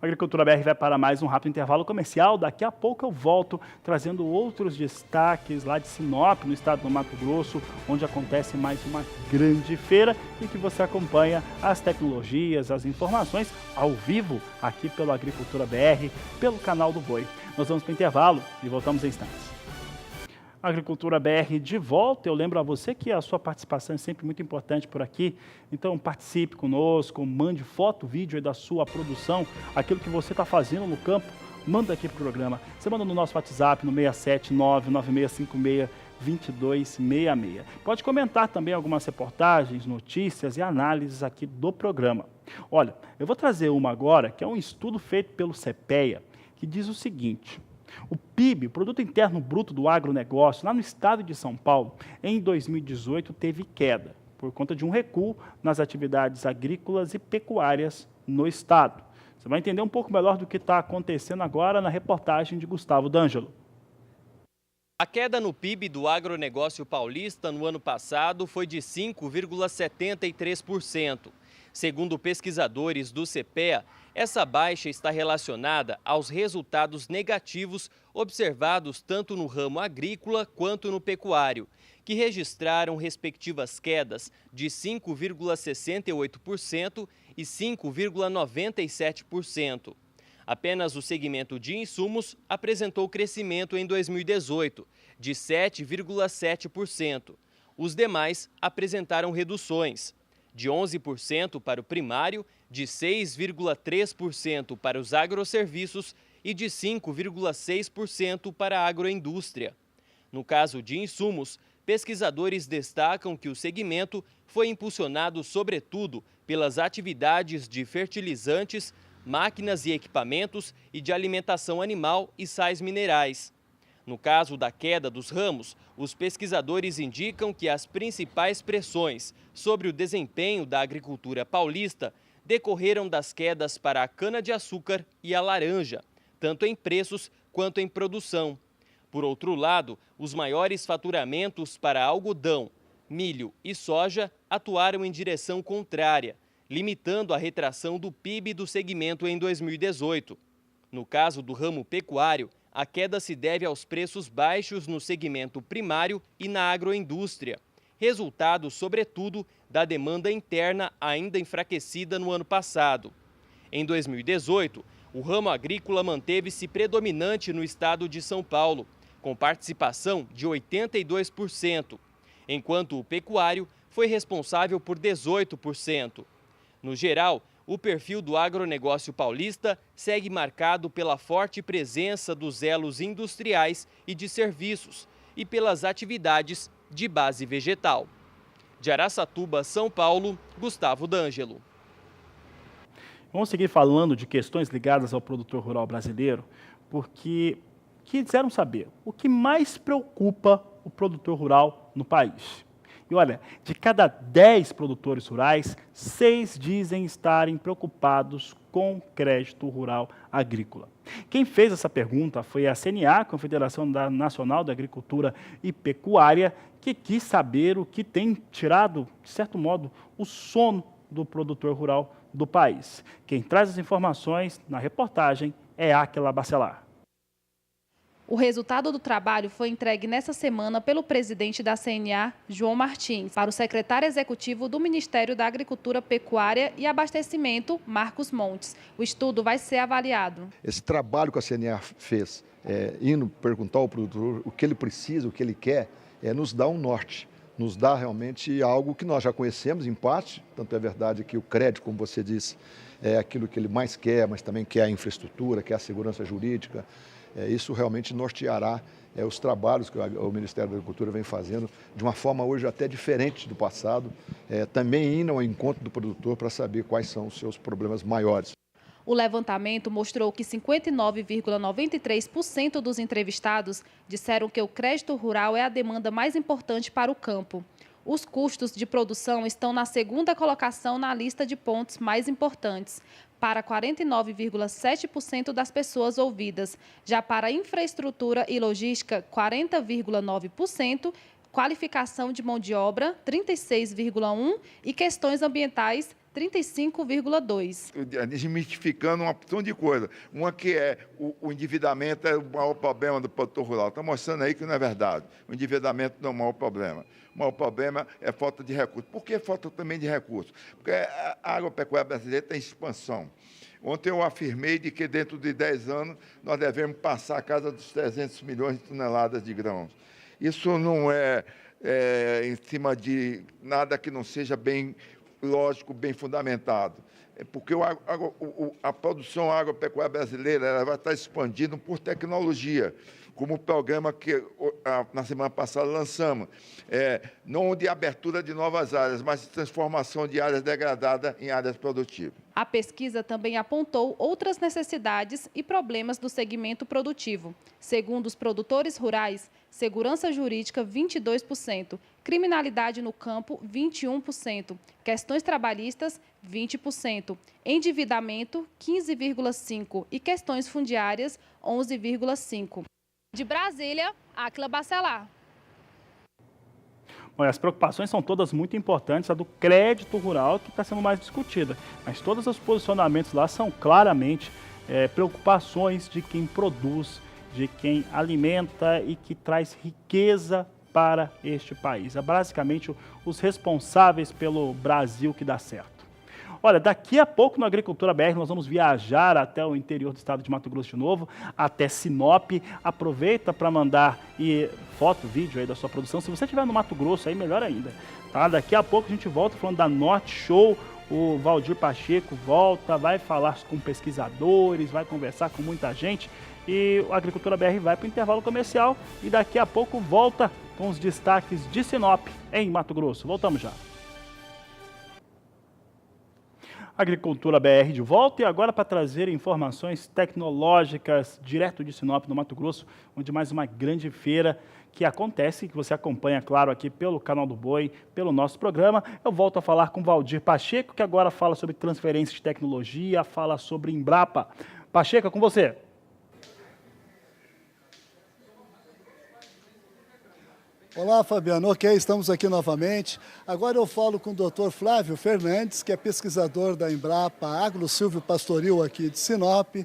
Agricultura BR vai para mais um rápido intervalo comercial. Daqui a pouco eu volto trazendo outros destaques lá de Sinop, no estado do Mato Grosso, onde acontece mais uma grande feira e que você acompanha as tecnologias, as informações ao vivo aqui pelo Agricultura BR, pelo canal do Boi. Nós vamos para o intervalo e voltamos em instantes. Agricultura BR de volta. Eu lembro a você que a sua participação é sempre muito importante por aqui. Então participe conosco, mande foto, vídeo aí da sua produção, aquilo que você está fazendo no campo, manda aqui para o programa. Você manda no nosso WhatsApp no 67996562266. Pode comentar também algumas reportagens, notícias e análises aqui do programa. Olha, eu vou trazer uma agora que é um estudo feito pelo CPEA, que diz o seguinte: o PIB, o Produto Interno Bruto do agronegócio, lá no estado de São Paulo, em 2018 teve queda, por conta de um recuo nas atividades agrícolas e pecuárias no estado. Você vai entender um pouco melhor do que está acontecendo agora na reportagem de Gustavo D'Angelo. A queda no PIB do agronegócio paulista no ano passado foi de 5,73%. Segundo pesquisadores do CPEA, essa baixa está relacionada aos resultados negativos observados tanto no ramo agrícola quanto no pecuário, que registraram respectivas quedas de 5,68% e 5,97%. Apenas o segmento de insumos apresentou crescimento em 2018, de 7,7%. Os demais apresentaram reduções, de 11% para o primário, de 6,3% para os agroserviços e de 5,6% para a agroindústria. No caso de insumos, pesquisadores destacam que o segmento foi impulsionado sobretudo pelas atividades de fertilizantes, máquinas e equipamentos e de alimentação animal e sais minerais. No caso da queda dos ramos, os pesquisadores indicam que as principais pressões sobre o desempenho da agricultura paulista decorreram das quedas para a cana-de-açúcar e a laranja, tanto em preços quanto em produção. Por outro lado, os maiores faturamentos para algodão, milho e soja atuaram em direção contrária, limitando a retração do PIB do segmento em 2018. No caso do ramo pecuário, a queda se deve aos preços baixos no segmento primário e na agroindústria, resultado, sobretudo, da demanda interna ainda enfraquecida no ano passado. Em 2018, o ramo agrícola manteve-se predominante no estado de São Paulo, com participação de 82%, enquanto o pecuário foi responsável por 18%. No geral, o perfil do agronegócio paulista segue marcado pela forte presença dos elos industriais e de serviços e pelas atividades de base vegetal. De Araçatuba, São Paulo, Gustavo D'Angelo. Vamos seguir falando de questões ligadas ao produtor rural brasileiro, porque quiseram saber o que mais preocupa o produtor rural no país. E olha, de cada 10 produtores rurais, 6 dizem estarem preocupados com crédito rural agrícola. Quem fez essa pergunta foi a CNA, Confederação Nacional da Agricultura e Pecuária, que quis saber o que tem tirado, de certo modo, o sono do produtor rural do país. Quem traz as informações na reportagem é Áquila Bacelar. O resultado do trabalho foi entregue nesta semana pelo presidente da CNA, João Martins, para o secretário executivo do Ministério da Agricultura, Pecuária e Abastecimento, Marcos Montes. O estudo vai ser avaliado. Esse trabalho que a CNA fez, indo perguntar ao produtor o que ele precisa, o que ele quer, nos dá um norte, nos dá realmente algo que nós já conhecemos em parte, tanto é verdade que o crédito, como você disse, é aquilo que ele mais quer, mas também quer a infraestrutura, quer a segurança jurídica. Isso realmente norteará os trabalhos que o Ministério da Agricultura vem fazendo de uma forma hoje até diferente do passado, também indo ao encontro do produtor para saber quais são os seus problemas maiores. O levantamento mostrou que 59,93% dos entrevistados disseram que o crédito rural é a demanda mais importante para o campo. Os custos de produção estão na segunda colocação na lista de pontos mais importantes, para 49,7% das pessoas ouvidas. Já para infraestrutura e logística, 40,9%, qualificação de mão de obra, 36,1% e questões ambientais, 35,2%. Desmistificando uma opção de coisa. Uma que é o endividamento é o maior problema do produtor rural. Está mostrando aí que não é verdade. O endividamento não é o maior problema. O maior problema é falta de recursos. Por que falta também de recursos? Porque a agropecuária brasileira está em expansão. Ontem eu afirmei de que dentro de 10 anos nós devemos passar a casa dos 300 milhões de toneladas de grãos. Isso não é em cima de nada que não seja bem lógico, bem fundamentado. É porque a produção agropecuária brasileira ela vai estar expandindo por tecnologia, como o programa que na semana passada lançamos, não de abertura de novas áreas, mas de transformação de áreas degradadas em áreas produtivas. A pesquisa também apontou outras necessidades e problemas do segmento produtivo. Segundo os produtores rurais, segurança jurídica 22%, criminalidade no campo 21%, questões trabalhistas 20%, endividamento 15,5% e questões fundiárias 11,5%. De Brasília, Áquila Bacelar. Bom, as preocupações são todas muito importantes, a do crédito rural que está sendo mais discutida, mas todos os posicionamentos lá são claramente preocupações de quem produz, de quem alimenta e que traz riqueza para este país. É basicamente os responsáveis pelo Brasil que dá certo. Olha, daqui a pouco no Agricultura BR nós vamos viajar até o interior do estado de Mato Grosso de novo, até Sinop. Aproveita para mandar foto, vídeo aí da sua produção. Se você estiver no Mato Grosso, aí melhor ainda. Tá? Daqui a pouco a gente volta falando da Norte Show. O Valdir Pacheco volta, vai falar com pesquisadores, vai conversar com muita gente. E o Agricultura BR vai para o intervalo comercial e daqui a pouco volta com os destaques de Sinop em Mato Grosso. Voltamos já. Agricultura BR de volta e agora para trazer informações tecnológicas direto de Sinop, no Mato Grosso, onde mais uma grande feira que acontece, que você acompanha, claro, aqui pelo Canal do Boi, pelo nosso programa. Eu volto a falar com Valdir Pacheco, que agora fala sobre transferência de tecnologia, fala sobre Embrapa. Pacheco, é com você. Olá, Fabiano. Ok, estamos aqui novamente. Agora eu falo com o Dr. Flávio Fernandes, que é pesquisador da Embrapa Agro Silvio Pastoril aqui de Sinop,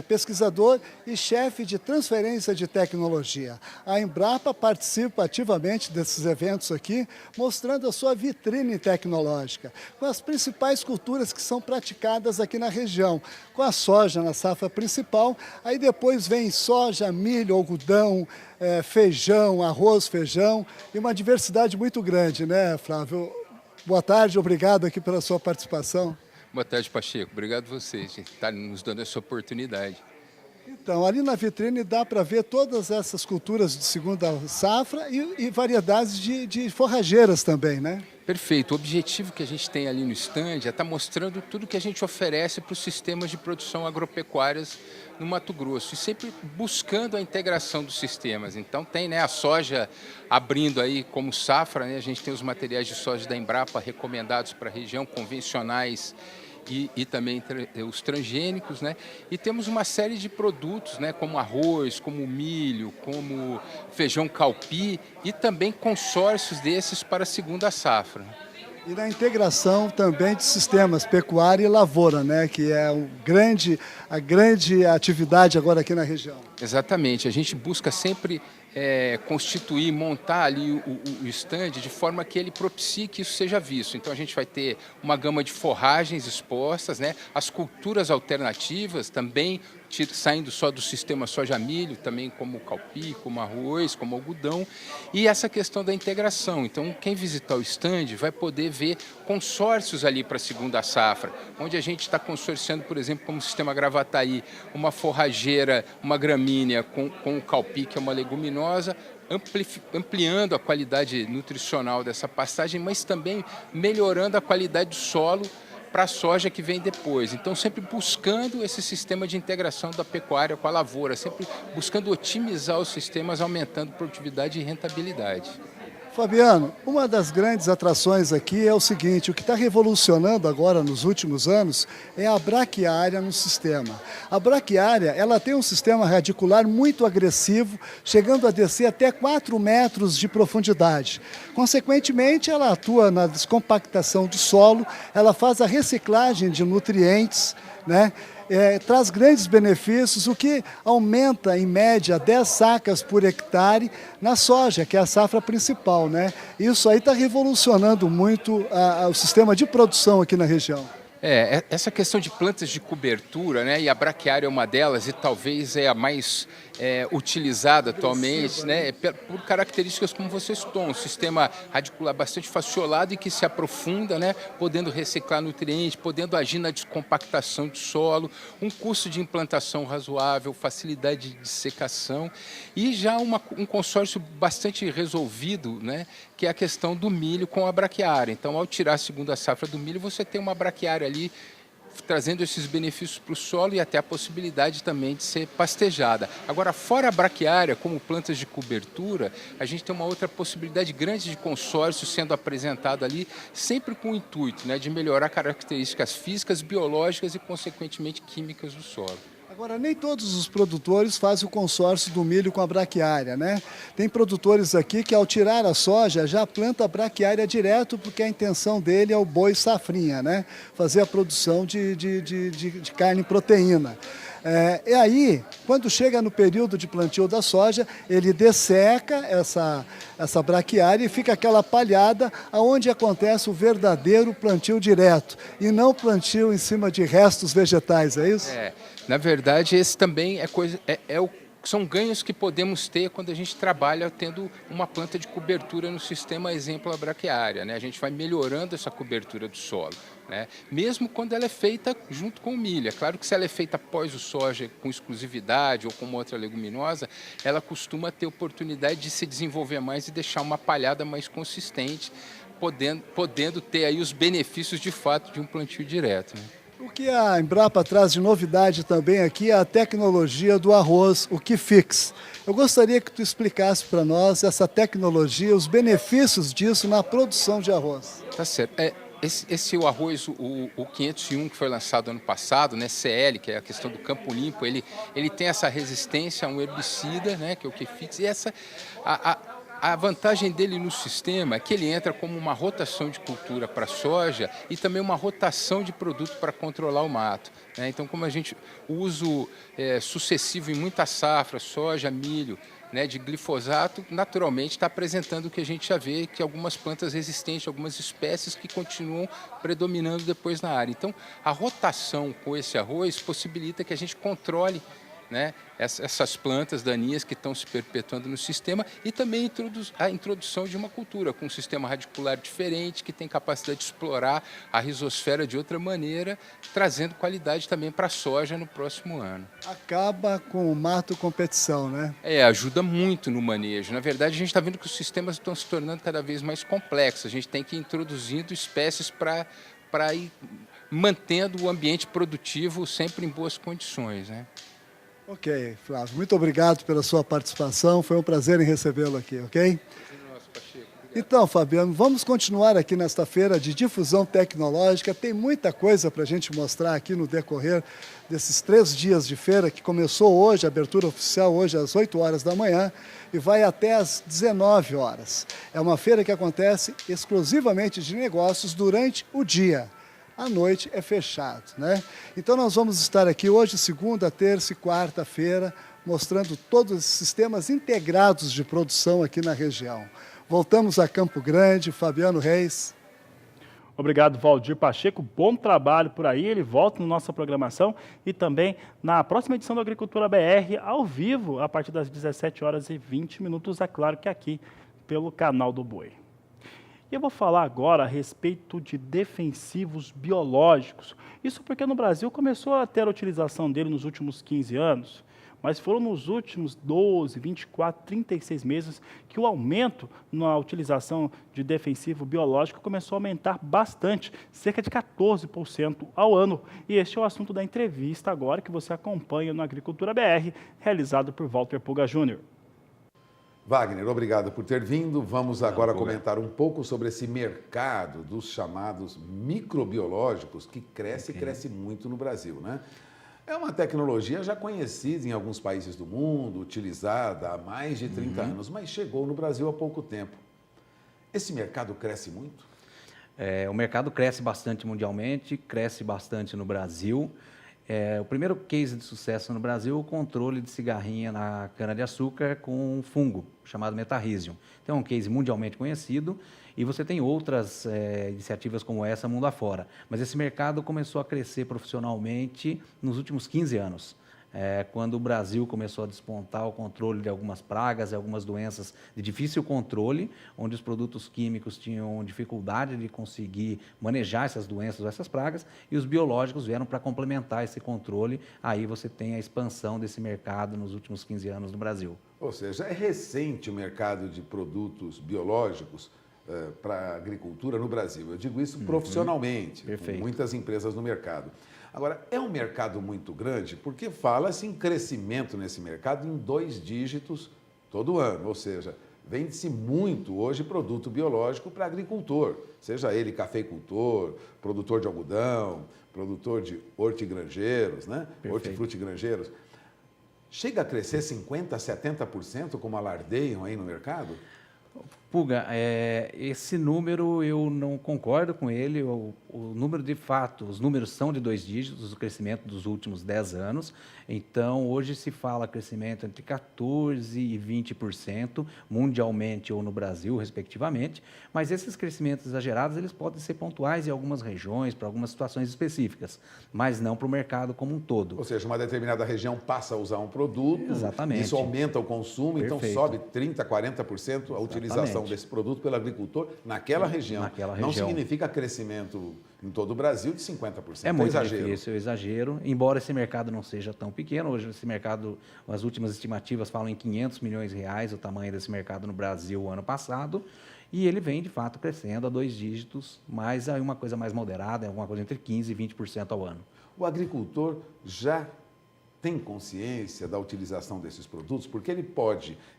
pesquisador e chefe de transferência de tecnologia. A Embrapa participa ativamente desses eventos aqui, mostrando a sua vitrine tecnológica, com as principais culturas que são praticadas aqui na região, com a soja na safra principal, aí depois vem soja, milho, algodão, feijão, arroz, feijão, e uma diversidade muito grande, né, Flávio? Boa tarde, obrigado aqui pela sua participação. Boa tarde, Pacheco. Obrigado a vocês de estarem nos dando essa oportunidade. Então, ali na vitrine dá para ver todas essas culturas de segunda safra e variedades de forrageiras também, né? Perfeito. O objetivo que a gente tem ali no stand é estar mostrando tudo que a gente oferece para os sistemas de produção agropecuárias no Mato Grosso e sempre buscando a integração dos sistemas. Então tem, né, a soja abrindo aí como safra, né? A gente tem os materiais de soja da Embrapa recomendados para a região, convencionais e também os transgênicos, né? E temos uma série de produtos, né, como arroz, como milho, como feijão calpi e também consórcios desses para a segunda safra. E na integração também de sistemas pecuária e lavoura, né, que é a grande atividade agora aqui na região. Exatamente, a gente busca sempre constituir, montar ali o stand de forma que ele propicie que isso seja visto. Então a gente vai ter uma gama de forragens expostas, né, as culturas alternativas também, saindo só do sistema soja-milho, também como calpi, como arroz, como algodão, e essa questão da integração. Então, quem visitar o stand vai poder ver consórcios ali para a segunda safra, onde a gente está consorciando, por exemplo, como o sistema Gravataí, uma forrageira, uma gramínea com o calpi, que é uma leguminosa, ampliando a qualidade nutricional dessa pastagem, mas também melhorando a qualidade do solo para a soja que vem depois. Então, sempre buscando esse sistema de integração da pecuária com a lavoura, sempre buscando otimizar os sistemas, aumentando produtividade e rentabilidade. Fabiano, uma das grandes atrações aqui é o seguinte, o que está revolucionando agora nos últimos anos é a braquiária no sistema. A braquiária, ela tem um sistema radicular muito agressivo, chegando a descer até 4 metros de profundidade. Consequentemente, ela atua na descompactação do solo, ela faz a reciclagem de nutrientes, né? Traz grandes benefícios, o que aumenta, em média, 10 sacas por hectare na soja, que é a safra principal, né? Isso aí está revolucionando muito o sistema de produção aqui na região. Essa questão de plantas de cobertura, né, e a braquiária é uma delas, e talvez é a mais utilizada atualmente, né, por características como você citou, um sistema radicular bastante fasciolado e que se aprofunda, né, podendo reciclar nutrientes, podendo agir na descompactação do solo, um custo de implantação razoável, facilidade de secação e já um consórcio bastante resolvido, né, que é a questão do milho com a braquiária. Então, ao tirar a segunda safra do milho, você tem uma braquiária ali trazendo esses benefícios para o solo e até a possibilidade também de ser pastejada. Agora, fora a braquiária, como plantas de cobertura, a gente tem uma outra possibilidade grande de consórcio sendo apresentado ali, sempre com o intuito, né, de melhorar características físicas, biológicas e, consequentemente, químicas do solo. Agora, nem todos os produtores fazem o consórcio do milho com a braquiária, né? Tem produtores aqui que, ao tirar a soja, já planta a braquiária direto, porque a intenção dele é o boi safrinha, né? Fazer a produção de carne e proteína. E aí, quando chega no período de plantio da soja, ele desseca essa braquiária e fica aquela palhada onde acontece o verdadeiro plantio direto, e não plantio em cima de restos vegetais, é isso? Na verdade, esse também são ganhos que podemos ter quando a gente trabalha tendo uma planta de cobertura no sistema, exemplo, a braquiária, né? A gente vai melhorando essa cobertura do solo, né? Mesmo quando ela é feita junto com o milho. É claro que se ela é feita após o soja com exclusividade ou com uma outra leguminosa, ela costuma ter oportunidade de se desenvolver mais e deixar uma palhada mais consistente, podendo ter aí os benefícios de fato de um plantio direto, né? O que a Embrapa traz de novidade também aqui é a tecnologia do arroz, o Kifix. Eu gostaria que tu explicasse para nós essa tecnologia, os benefícios disso na produção de arroz. Tá certo. O arroz, o 501, que foi lançado ano passado, né, CL, que é a questão do campo limpo, ele tem essa resistência a um herbicida, né, que é o Kifix, e a vantagem dele no sistema é que ele entra como uma rotação de cultura para a soja e também uma rotação de produto para controlar o mato, né? Então, como o uso sucessivo em muitas safras, soja, milho, né, de glifosato, naturalmente está apresentando o que a gente já vê, que algumas plantas resistentes, algumas espécies que continuam predominando depois na área. Então, a rotação com esse arroz possibilita que a gente controle, né, essas plantas daninhas que estão se perpetuando no sistema e também a introdução de uma cultura com um sistema radicular diferente, que tem capacidade de explorar a rizosfera de outra maneira, trazendo qualidade também para a soja no próximo ano. Acaba com o mato competição, né? Ajuda muito no manejo. Na verdade, a gente está vendo que os sistemas estão se tornando cada vez mais complexos. A gente tem que ir introduzindo espécies para ir mantendo o ambiente produtivo sempre em boas condições, né? Ok, Flávio, muito obrigado pela sua participação, foi um prazer em recebê-lo aqui, ok? Então, Fabiano, vamos continuar aqui nesta feira de difusão tecnológica. Tem muita coisa para a gente mostrar aqui no decorrer desses 3 dias de feira, que começou hoje, a abertura oficial hoje às 8 horas da manhã e vai até às 19 horas. É uma feira que acontece exclusivamente de negócios durante o dia. À noite é fechado, né? Então nós vamos estar aqui hoje, segunda, terça e quarta-feira, mostrando todos os sistemas integrados de produção aqui na região. Voltamos a Campo Grande, Fabiano Reis. Obrigado, Valdir Pacheco. Bom trabalho por aí. Ele volta na nossa programação e também na próxima edição do Agricultura BR, ao vivo, a partir das 17h20, é claro que aqui pelo canal do Boi. E eu vou falar agora a respeito de defensivos biológicos. Isso porque no Brasil começou a ter a utilização dele nos últimos 15 anos, mas foram nos últimos 12, 24, 36 meses que o aumento na utilização de defensivo biológico começou a aumentar bastante, cerca de 14% ao ano. E este é o assunto da entrevista agora que você acompanha no Agricultura BR, realizado por Walter Puga Júnior. Wagner, obrigado por ter vindo. Vamos agora comentar um pouco sobre esse mercado dos chamados microbiológicos que cresce e cresce muito no Brasil, né? É uma tecnologia já conhecida em alguns países do mundo, utilizada há mais de 30 anos, mas chegou no Brasil há pouco tempo. Esse mercado cresce muito? O mercado cresce bastante mundialmente, cresce bastante no Brasil. O primeiro case de sucesso no Brasil é o controle de cigarrinha na cana-de-açúcar com um fungo chamado Metarhizium. Então, é um case mundialmente conhecido e você tem outras iniciativas como essa mundo afora. Mas esse mercado começou a crescer profissionalmente nos últimos 15 anos. Quando o Brasil começou a despontar o controle de algumas pragas e algumas doenças de difícil controle, onde os produtos químicos tinham dificuldade de conseguir manejar essas doenças ou essas pragas, e os biológicos vieram para complementar esse controle. Aí você tem a expansão desse mercado nos últimos 15 anos no Brasil. Ou seja, é recente o mercado de produtos biológicos para a agricultura no Brasil. Eu digo isso profissionalmente, com muitas empresas no mercado. Agora, é um mercado muito grande porque fala-se em crescimento nesse mercado em 2 dígitos todo ano, ou seja, vende-se muito hoje produto biológico para agricultor, seja ele cafeicultor, produtor de algodão, produtor de hortigranjeiros, né? Hortifrutigranjeiros. Chega a crescer 50%, 70%, como alardeiam aí no mercado? Puga, esse número eu não concordo com ele. O número, de fato, os números são de 2 dígitos, o crescimento dos últimos 10 anos. Então, hoje se fala crescimento entre 14% e 20%, mundialmente ou no Brasil, respectivamente. Mas esses crescimentos exagerados, eles podem ser pontuais em algumas regiões, para algumas situações específicas, mas não para o mercado como um todo. Ou seja, uma determinada região passa a usar um produto, exatamente, isso aumenta o consumo, então sobe 30%, 40% a utilização desse produto pelo agricultor naquela região. Não significa crescimento em todo o Brasil de 50%. É muito difícil, exagero. Embora esse mercado não seja tão pequeno, hoje esse mercado, as últimas estimativas falam em 500 milhões de reais, o tamanho desse mercado no Brasil ano passado, e ele vem, de fato, crescendo a 2 dígitos, mas aí uma coisa mais moderada, alguma coisa entre 15% e 20% ao ano. O agricultor já tem consciência da utilização desses produtos, porque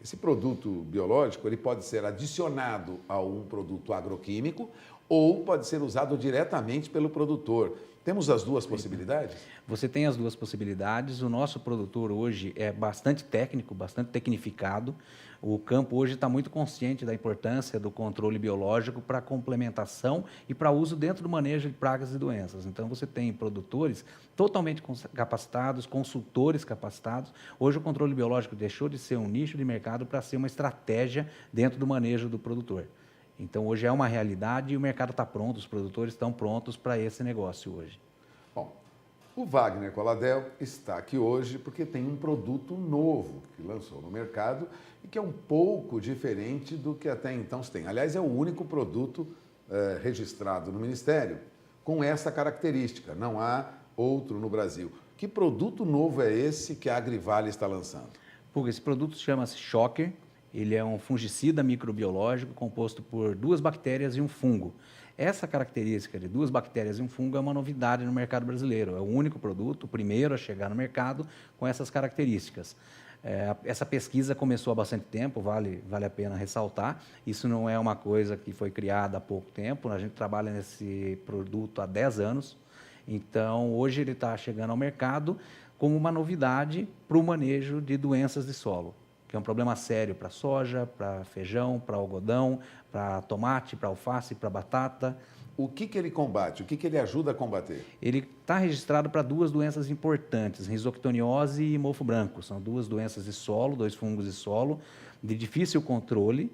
esse produto biológico, ele pode ser adicionado a um produto agroquímico ou pode ser usado diretamente pelo produtor. Temos as duas possibilidades? Você tem as duas possibilidades. O nosso produtor hoje é bastante técnico, bastante tecnificado. O campo hoje está muito consciente da importância do controle biológico para complementação e para uso dentro do manejo de pragas e doenças. Então, você tem produtores totalmente capacitados, consultores capacitados. Hoje, o controle biológico deixou de ser um nicho de mercado para ser uma estratégia dentro do manejo do produtor. Então, hoje é uma realidade e o mercado está pronto, os produtores estão prontos para esse negócio hoje. Bom, o Wagner Coladel está aqui hoje porque tem um produto novo que lançou no mercado e que é um pouco diferente do que até então se tem. Aliás, é o único produto registrado no Ministério com essa característica. Não há outro no Brasil. Que produto novo é esse que a Agrivale está lançando? Esse produto chama-se Shocker. Ele é um fungicida microbiológico composto por 2 bactérias e um fungo. Essa característica de 2 bactérias e um fungo é uma novidade no mercado brasileiro. É o único produto, o primeiro a chegar no mercado com essas características. Essa pesquisa começou há bastante tempo, vale a pena ressaltar. Isso não é uma coisa que foi criada há pouco tempo, a gente trabalha nesse produto há 10 anos. Então, hoje ele está chegando ao mercado como uma novidade para o manejo de doenças de solo, que é um problema sério para soja, para feijão, para algodão, para tomate, para alface, para batata. O que ele combate? O que ele ajuda a combater? Ele está registrado para 2 doenças importantes, risoctoniose e mofo branco. São 2 doenças de solo, 2 fungos de solo, de difícil controle,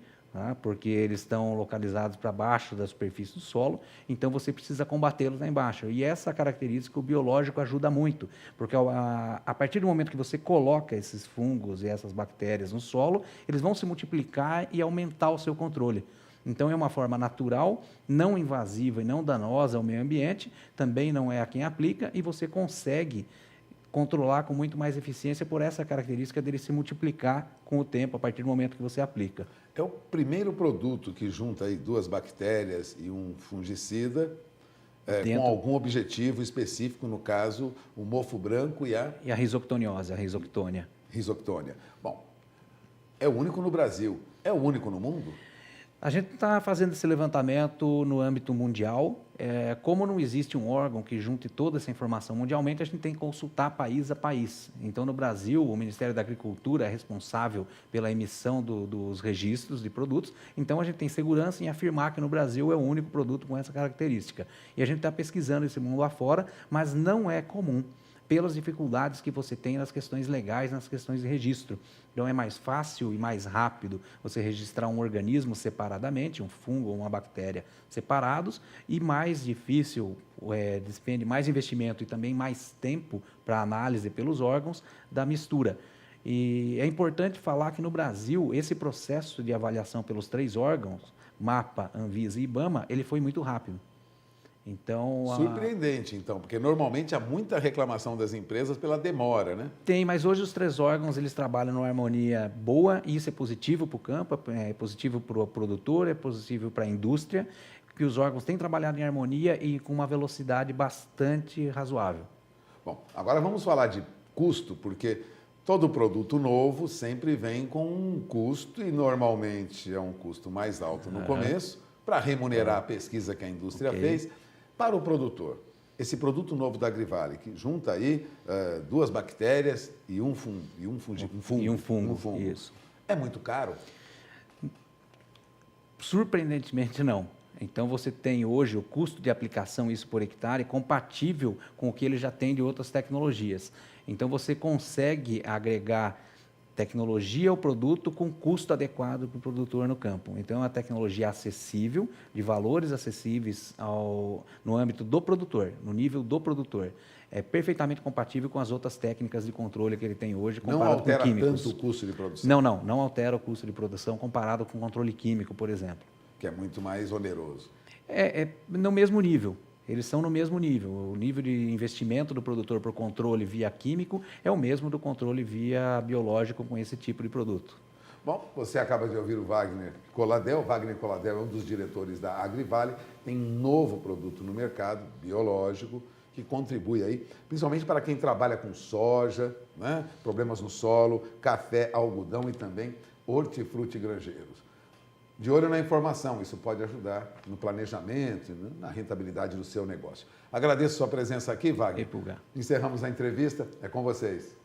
porque eles estão localizados para baixo da superfície do solo, então você precisa combatê-los lá embaixo. E essa característica o biológico ajuda muito, porque a partir do momento que você coloca esses fungos e essas bactérias no solo, eles vão se multiplicar e aumentar o seu controle. Então, é uma forma natural, não invasiva e não danosa ao meio ambiente, também não é a quem aplica, e você consegue controlar com muito mais eficiência por essa característica dele se multiplicar com o tempo, a partir do momento que você aplica. É o primeiro produto que junta aí 2 bactérias e um fungicida com algum objetivo específico, no caso, o mofo branco e a... E a risoctoniose, a risoctônia. Risoctônia. Bom, É o único no Brasil. É o único no mundo? A gente está fazendo esse levantamento no âmbito mundial. Como não existe um órgão que junte toda essa informação mundialmente, a gente tem que consultar país a país. Então, no Brasil, o Ministério da Agricultura é responsável pela emissão dos registros de produtos. Então, a gente tem segurança em afirmar que no Brasil é o único produto com essa característica. E a gente está pesquisando esse mundo afora, mas não é comum, pelas dificuldades que você tem nas questões legais, nas questões de registro. Então, é mais fácil e mais rápido você registrar um organismo separadamente, um fungo ou uma bactéria separados, e mais difícil, despende mais investimento e também mais tempo para análise pelos órgãos da mistura. E é importante falar que no Brasil, esse processo de avaliação pelos 3 órgãos, MAPA, Anvisa e IBAMA, ele foi muito rápido. Então, surpreendente, então, porque normalmente há muita reclamação das empresas pela demora, né? Tem, mas hoje os 3 órgãos eles trabalham numa harmonia boa, e isso é positivo para o campo, é positivo para o produtor, é positivo para a indústria, que os órgãos têm trabalhado em harmonia e com uma velocidade bastante razoável. Bom, agora vamos falar de custo, porque todo produto novo sempre vem com um custo e normalmente é um custo mais alto no começo, para remunerar a pesquisa que a indústria fez. Para o produtor, esse produto novo da Agrivale, que junta aí 2 bactérias e um fungo. Isso. É muito caro? Surpreendentemente, não. Então, você tem hoje o custo de aplicação, isso por hectare, compatível com o que ele já tem de outras tecnologias. Então, você consegue agregar tecnologia ao produto com custo adequado para o produtor no campo. Então, é uma tecnologia acessível, de valores acessíveis no âmbito do produtor, no nível do produtor. É perfeitamente compatível com as outras técnicas de controle que ele tem hoje, comparado com químicos. Não altera tanto o custo de produção? Não altera o custo de produção comparado com controle químico, por exemplo. Que é muito mais oneroso. É no mesmo nível. Eles são no mesmo nível. O nível de investimento do produtor por controle via químico é o mesmo do controle via biológico com esse tipo de produto. Bom, você acaba de ouvir o Wagner Coladel. Wagner Coladel é um dos diretores da Agrivale. Tem um novo produto no mercado, biológico, que contribui aí, principalmente para quem trabalha com soja, né? Problemas no solo, café, algodão e também hortifruti grangeiros. De olho na informação, isso pode ajudar no planejamento, né, na rentabilidade do seu negócio. Agradeço sua presença aqui, Wagner. Encerramos a entrevista, é com vocês.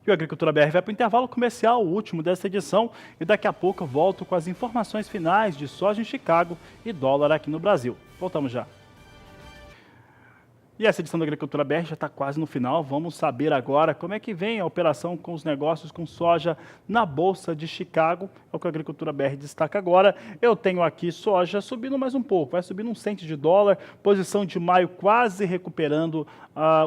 E o Agricultura BR vai para o intervalo comercial, o último dessa edição, e daqui a pouco eu volto com as informações finais de soja em Chicago e dólar aqui no Brasil. Voltamos já. E essa edição da Agricultura BR já está quase no final. Vamos saber agora como é que vem a operação com os negócios com soja na Bolsa de Chicago. É o que a Agricultura BR destaca agora. Eu tenho aqui soja subindo mais um pouco, vai subindo 1 cento de dólar. Posição de maio quase recuperando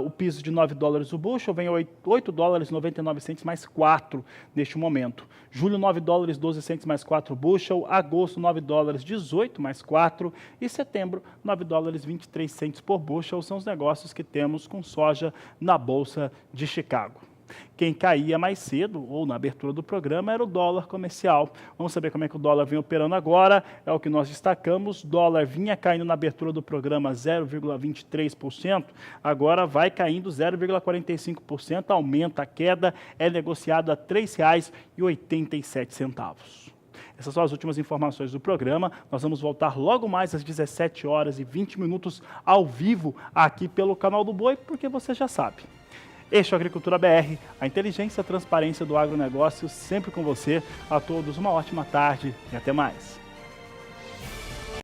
o piso de 9 dólares o bushel. Vem 8 dólares 99 centos mais 4 neste momento. Julho 9 dólares 12 centos mais 4 bushel. Agosto 9 dólares 18 mais 4. E setembro 9 dólares 23 centos por bushel. São os negócios que temos com soja na Bolsa de Chicago. Quem caía mais cedo, ou na abertura do programa, era o dólar comercial. Vamos saber como é que o dólar vem operando agora. É o que nós destacamos. Dólar vinha caindo na abertura do programa 0,23%. Agora vai caindo 0,45%. Aumenta a queda. É negociado a R$ 3,87. Essas são as últimas informações do programa. Nós vamos voltar logo mais às 17h20 ao vivo aqui pelo canal do Boi, porque você já sabe. Este é o Agricultura BR, a inteligência e a transparência do agronegócio sempre com você. A todos uma ótima tarde e até mais.